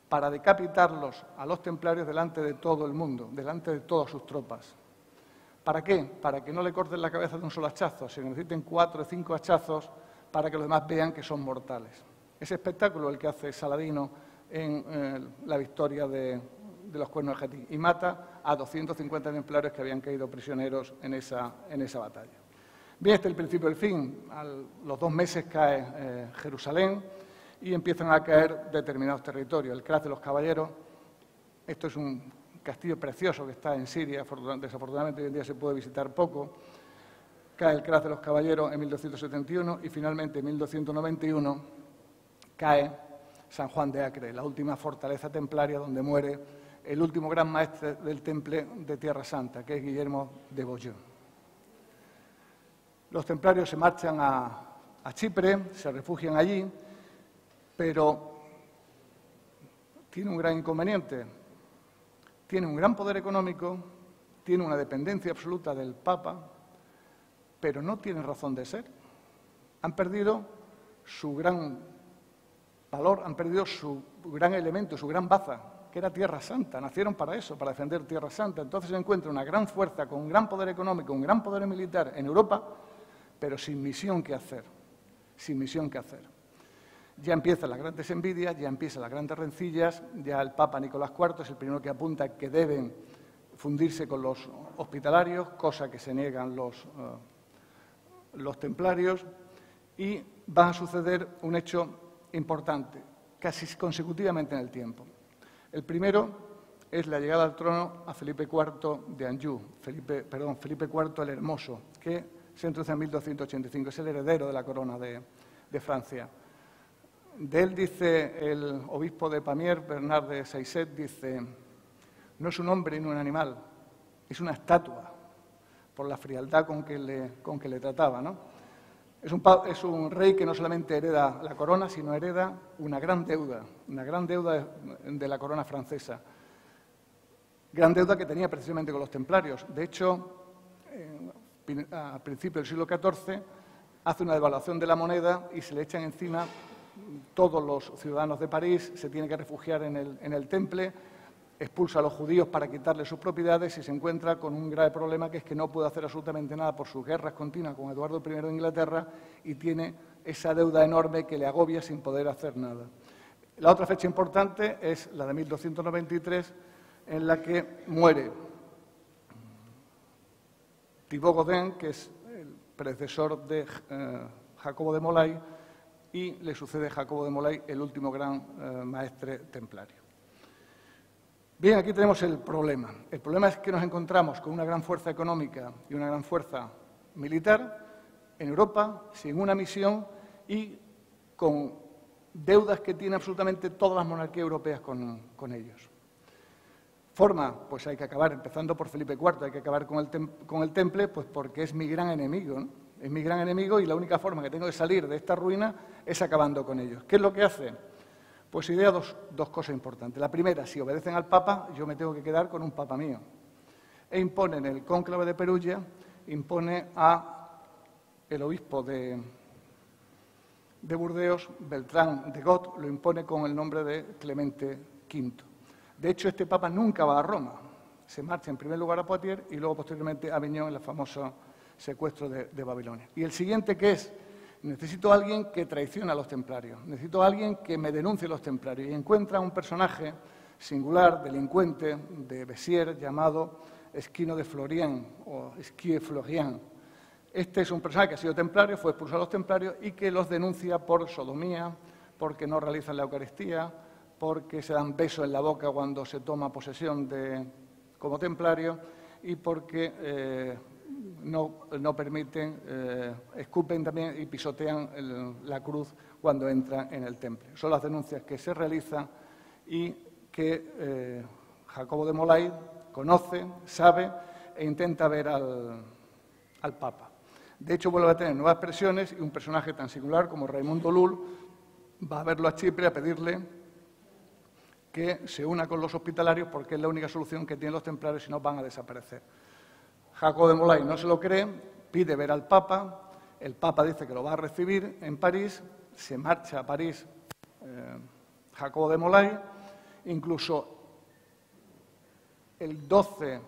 para decapitarlos a los templarios delante de todo el mundo, delante de todas sus tropas. ¿Para qué? Para que no le corten la cabeza de un solo hachazo, sino que necesiten 4 o 5 hachazos para que los demás vean que son mortales. Ese espectáculo es el que hace Saladino en la victoria de los Cuernos de Jatín, y mata a 250 templarios que habían caído prisioneros en esa batalla. Bien, este es el principio del fin. A los 2 meses cae Jerusalén y empiezan a caer determinados territorios. El Craz de los Caballeros, esto es un castillo precioso que está en Siria, desafortunadamente hoy en día se puede visitar poco. Cae el Craz de los Caballeros en 1271 y finalmente en 1291 cae San Juan de Acre, la última fortaleza templaria donde muere el último gran maestre del Temple de Tierra Santa, que es Guillermo de Beaujeu. Los templarios se marchan a Chipre, se refugian allí, pero tiene un gran inconveniente. Tiene un gran poder económico, tiene una dependencia absoluta del Papa, pero no tiene razón de ser. Han perdido su gran valor, han perdido su gran elemento, su gran baza, que era Tierra Santa. Nacieron para eso, para defender Tierra Santa. Entonces se encuentra una gran fuerza, con un gran poder económico, un gran poder militar en Europa, pero sin misión que hacer, sin misión que hacer. Ya empiezan las grandes envidias, ya empiezan las grandes rencillas, ya el Papa Nicolás IV es el primero que apunta que deben fundirse con los hospitalarios, cosa que se niegan los templarios, y va a suceder un hecho importante, casi consecutivamente en el tiempo. El primero es la llegada al trono a Felipe IV de Anjou, Felipe IV el Hermoso, que se introduce en 1285, es el heredero de la corona de Francia. De él dice el obispo de Pamiers, Bernard de Saisset, dice: no es un hombre ni un animal, es una estatua, por la frialdad con que le trataba, ¿no? Es un rey que no solamente hereda la corona, sino hereda una gran deuda de la corona francesa. Gran deuda que tenía precisamente con los templarios. De hecho, a principios del siglo XIV, hace una devaluación de la moneda y se le echan encima todos los ciudadanos de París, se tiene que refugiar en el Temple, expulsa a los judíos para quitarles sus propiedades y se encuentra con un grave problema, que es que no puede hacer absolutamente nada por sus guerras continuas con Eduardo I de Inglaterra y tiene esa deuda enorme que le agobia sin poder hacer nada. La otra fecha importante es la de 1293, en la que muere Thibaut Gaudin, que es el predecesor de Jacobo de Molay, y le sucede Jacobo de Molay, el último gran maestre templario. Bien, aquí tenemos el problema. El problema es que nos encontramos con una gran fuerza económica y una gran fuerza militar en Europa, sin una misión y con deudas que tienen absolutamente todas las monarquías europeas con ellos. Forma, pues hay que acabar, empezando por Felipe IV, hay que acabar con el Temple, pues porque es mi gran enemigo, ¿no? Es mi gran enemigo y la única forma que tengo de salir de esta ruina es acabando con ellos. ¿Qué es lo que hace? Pues idea dos cosas importantes. La primera, si obedecen al Papa, yo me tengo que quedar con un Papa mío. E impone en el cónclave de Perugia, impone a el obispo de Burdeos, Beltrán de Got, lo impone con el nombre de Clemente V. De hecho, este Papa nunca va a Roma. Se marcha en primer lugar a Poitiers y luego posteriormente a Aviñón en el famoso secuestro de Babilonia. Y el siguiente, que es: necesito a alguien que traicione a los templarios, necesito a alguien que me denuncie a los templarios. Y encuentra un personaje singular, delincuente, de Bessières, llamado Esquino de Florian, o Esquie Florian. Este es un personaje que ha sido templario, fue expulsado a los templarios y que los denuncia por sodomía, porque no realizan la Eucaristía, porque se dan besos en la boca cuando se toma posesión como templario y porque no permiten, escupen también y pisotean la cruz cuando entran en el Temple. Son las denuncias que se realizan y que Jacobo de Molay conoce, sabe e intenta ver al Papa. De hecho, vuelve a tener nuevas presiones y un personaje tan singular como Raimundo Lull va a verlo a Chipre a pedirle que se una con los hospitalarios porque es la única solución que tienen los templarios, si no van a desaparecer. Jacobo de Molay no se lo cree, pide ver al Papa, el Papa dice que lo va a recibir en París, se marcha a París Jacobo de Molay, incluso el 12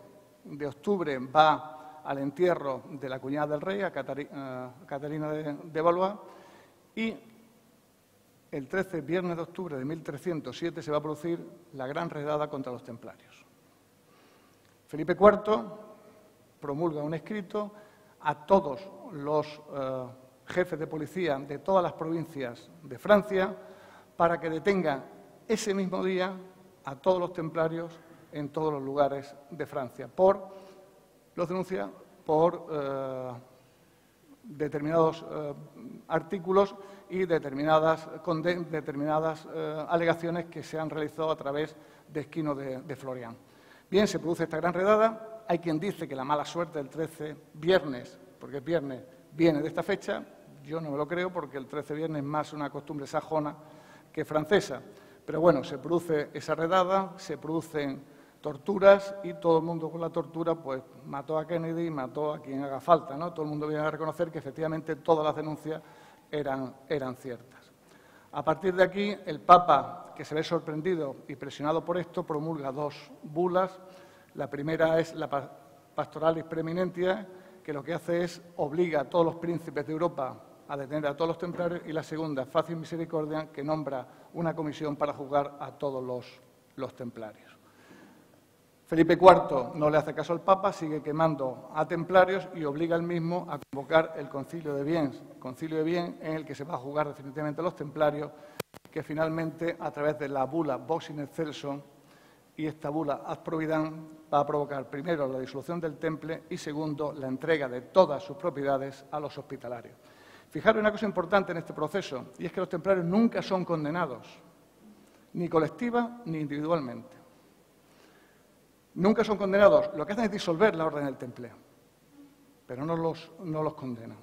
de octubre va al entierro de la cuñada del rey, a Catarina de Valois, y el 13, viernes de octubre de 1307, se va a producir la gran redada contra los templarios. Felipe IV promulga un escrito a todos los jefes de policía de todas las provincias de Francia para que detengan ese mismo día a todos los templarios en todos los lugares de Francia. Los denuncia por determinados artículos y determinadas alegaciones que se han realizado a través de Esquino de Florian. Bien, se produce esta gran redada. Hay quien dice que la mala suerte del 13 viernes, porque es viernes, viene de esta fecha. Yo no me lo creo porque el 13 viernes es más una costumbre sajona que francesa. Pero bueno, se produce esa redada, se producen torturas y todo el mundo con la tortura pues mató a Kennedy y mató a quien haga falta, ¿no? Todo el mundo viene a reconocer que efectivamente todas las denuncias eran ciertas. A partir de aquí, el Papa, que se ve sorprendido y presionado por esto, promulga dos bulas. La primera es la Pastoralis Preeminentia, que lo que hace es obliga a todos los príncipes de Europa a detener a todos los templarios, y la segunda, Fácil Misericordia, que nombra una comisión para juzgar a todos los templarios. Felipe IV no le hace caso al Papa, sigue quemando a templarios y obliga al mismo a convocar el Concilio de Viens, en el que se va a juzgar definitivamente a los templarios, que finalmente, a través de la bula Vox in excelso y esta bula Ad Providam, va a provocar primero la disolución del Temple y segundo la entrega de todas sus propiedades a los hospitalarios. Fijaros una cosa importante en este proceso, y es que los templarios nunca son condenados, ni colectiva ni individualmente. Nunca son condenados. Lo que hacen es disolver la orden del Temple, pero no los condenan.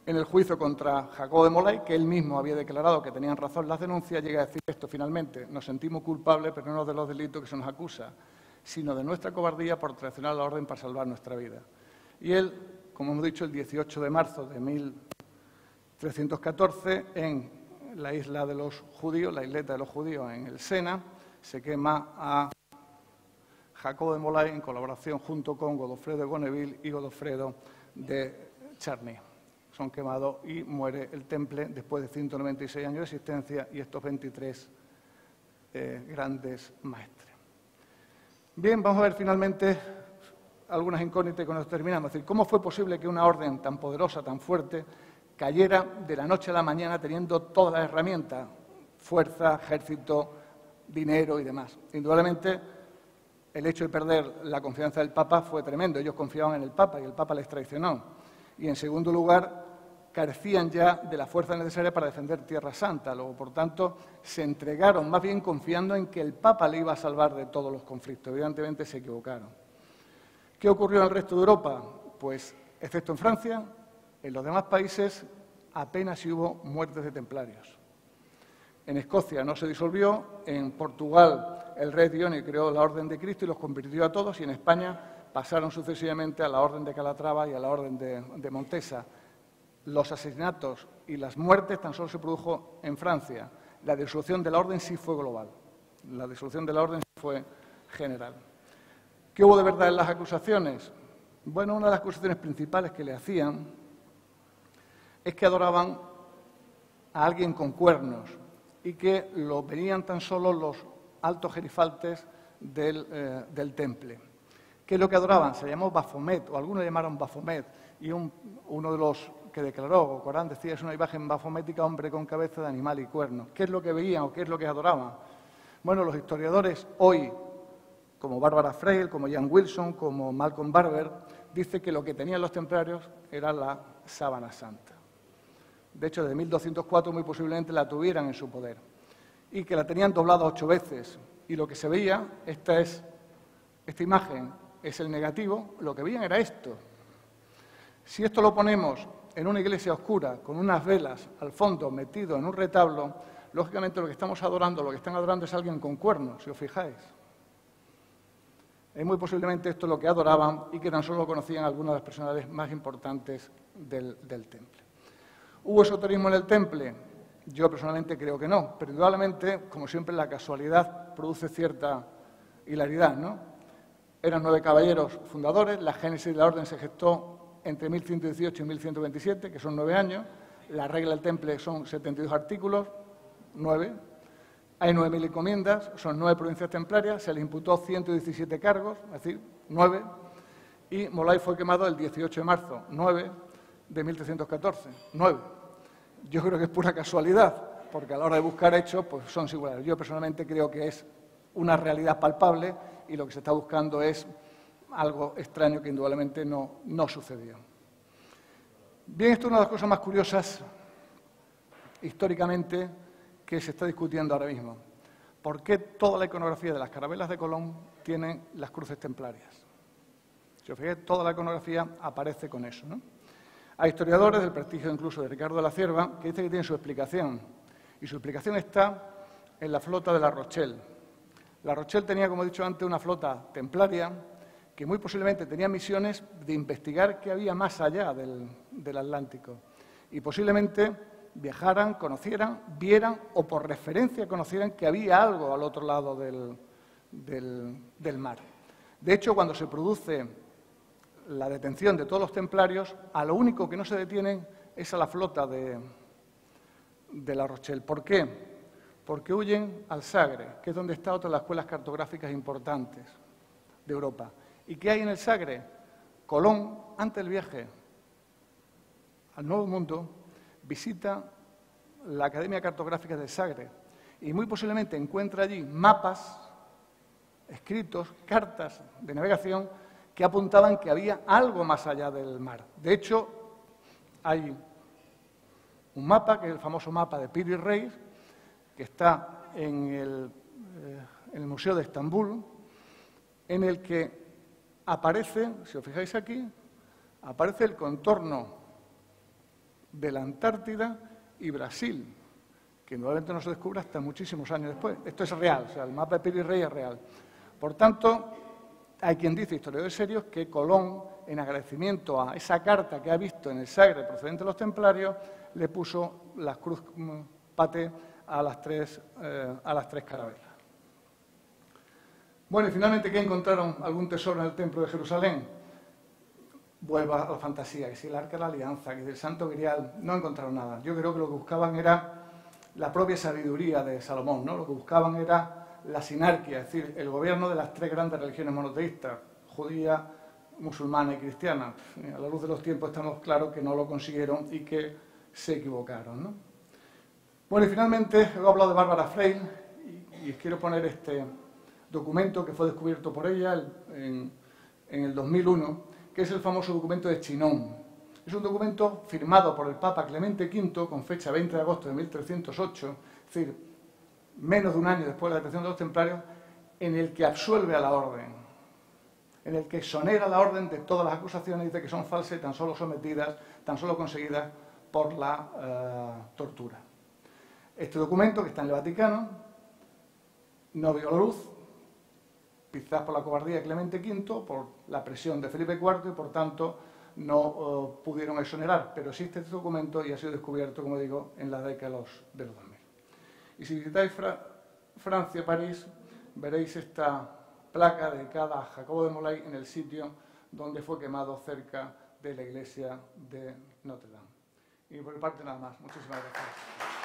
En el juicio contra Jacobo de Molay, que él mismo había declarado que tenían razón las denuncias, llega a decir esto finalmente: nos sentimos culpables, pero no de los delitos que se nos acusa, sino de nuestra cobardía por traicionar la orden para salvar nuestra vida. Y él, como hemos dicho, el 18 de marzo de 1314, en la isla de los judíos, la isleta de los judíos en el Sena, se quema a Jacobo de Molay en colaboración junto con Godofredo de Bonneville y Godofredo de Charny. Son quemados y muere el Temple después de 196 años de existencia y estos 23 grandes maestres. Bien, vamos a ver finalmente algunas incógnitas y con esto terminamos. Es decir, ¿cómo fue posible que una orden tan poderosa, tan fuerte, cayera de la noche a la mañana teniendo todas las herramientas, fuerza, ejército, dinero y demás? Indudablemente, el hecho de perder la confianza del Papa fue tremendo. Ellos confiaban en el Papa y el Papa les traicionó. Y, en segundo lugar, carecían ya de la fuerza necesaria para defender Tierra Santa. Luego, por tanto, se entregaron más bien confiando en que el Papa le iba a salvar de todos los conflictos. Evidentemente, se equivocaron. ¿Qué ocurrió en el resto de Europa? Pues, excepto en Francia, en los demás países apenas hubo muertes de templarios. En Escocia no se disolvió, en Portugal el rey Dioni creó la Orden de Cristo y los convirtió a todos, y en España pasaron sucesivamente a la Orden de Calatrava y a la Orden de Montesa. Los asesinatos y las muertes tan solo se produjo en Francia. La disolución de la Orden sí fue global. La disolución de la Orden sí fue general. ¿Qué hubo de verdad en las acusaciones? Bueno, una de las acusaciones principales que le hacían es que adoraban a alguien con cuernos y que lo venían tan solo los altos gerifaltes del Temple. ¿Qué es lo que adoraban? Se llamó Baphomet, o algunos llamaron Baphomet, y uno de los que declaró, Corán decía, es una imagen bafomética, hombre con cabeza de animal y cuernos. ¿Qué es lo que veían o qué es lo que adoraban? Bueno, los historiadores hoy, como Barbara Freil, como Jan Wilson, como Malcolm Barber, dice que lo que tenían los templarios era la sábana santa. De hecho, desde 1204 muy posiblemente la tuvieran en su poder, y que la tenían doblada 8 veces. Y lo que se veía, esta imagen es el negativo, lo que veían era esto. Si esto lo ponemos en una iglesia oscura, con unas velas al fondo metido en un retablo, lógicamente lo que están adorando es alguien con cuernos, si os fijáis. Es muy posiblemente esto lo que adoraban y que tan solo conocían algunas de las personalidades más importantes del Temple. ¿Hubo esoterismo en el Temple? Yo personalmente creo que no, pero indudablemente, como siempre, la casualidad produce cierta hilaridad, ¿no? Eran 9 caballeros fundadores, la génesis de la orden se gestó entre 1118 y 1127, que son 9 años, la regla del Temple son 72 artículos, 9, hay 9.000 encomiendas, son 9 provincias templarias, se le imputó 117 cargos, es decir, 9, y Molay fue quemado el 18 de marzo, 9 de 1314, 9. Yo creo que es pura casualidad, porque a la hora de buscar hechos, pues son singulares. Yo personalmente creo que es una realidad palpable y lo que se está buscando es algo extraño que indudablemente no sucedió. Bien, esto es una de las cosas más curiosas históricamente que se está discutiendo ahora mismo. ¿Por qué toda la iconografía de las carabelas de Colón tienen las cruces templarias? Si os fijáis, toda la iconografía aparece con eso, ¿no? Hay historiadores, del prestigio incluso de Ricardo de la Cierva, que dicen que tienen su explicación. Y su explicación está en la flota de La Rochelle. La Rochelle tenía, como he dicho antes, una flota templaria que muy posiblemente tenía misiones de investigar qué había más allá del Atlántico. Y posiblemente viajaran, conocieran, vieran o por referencia conocieran que había algo al otro lado del mar. De hecho, cuando se produce la detención de todos los templarios, a lo único que no se detienen es a la flota de La Rochelle. ¿Por qué? Porque huyen al Sagre, que es donde está otra de las escuelas cartográficas importantes de Europa. ¿Y qué hay en el Sagre? Colón, antes del viaje al Nuevo Mundo, visita la Academia Cartográfica del Sagre y muy posiblemente encuentra allí mapas, escritos, cartas de navegación que apuntaban que había algo más allá del mar. De hecho, hay un mapa, que es el famoso mapa de Piri Reis, que está en el Museo de Estambul, en el que aparece, si os fijáis aquí, aparece el contorno de la Antártida y Brasil, que normalmente no se descubre hasta muchísimos años después. Esto es real, o sea, el mapa de Piri Reis es real. Por tanto, hay quien dice, historiadores serios, que Colón, en agradecimiento a esa carta que ha visto en el Sagre procedente de los templarios, le puso la cruz paté a las tres carabelas. Bueno, y finalmente, ¿qué encontraron? ¿Algún tesoro en el Templo de Jerusalén? Vuelvo a la fantasía, que si el Arca de la Alianza, que si el Santo Grial, no encontraron nada. Yo creo que lo que buscaban era la propia sabiduría de Salomón, ¿no? Lo que buscaban era la sinarquía, es decir, el gobierno de las tres grandes religiones monoteístas, judía, musulmana y cristiana. A la luz de los tiempos estamos claros que no lo consiguieron y que se equivocaron, ¿no? Bueno, y finalmente he hablado de Bárbara Frey y quiero poner este documento que fue descubierto por ella en el 2001, que es el famoso documento de Chinon. Es un documento firmado por el Papa Clemente V con fecha 20 de agosto de 1308, es decir, menos de un año después de la detención de los templarios, en el que absuelve a la orden, en el que exonera a la orden de todas las acusaciones y dice que son falsas y tan solo sometidas, tan solo conseguidas por la tortura. Este documento, que está en el Vaticano, no vio la luz, quizás por la cobardía de Clemente V, por la presión de Felipe IV y, por tanto, no pudieron exonerar. Pero existe este documento y ha sido descubierto, como digo, en la década de los 2000. Y si visitáis Francia, París, veréis esta placa dedicada a Jacobo de Molay en el sitio donde fue quemado cerca de la iglesia de Notre Dame. Y por mi parte nada más. Muchísimas gracias.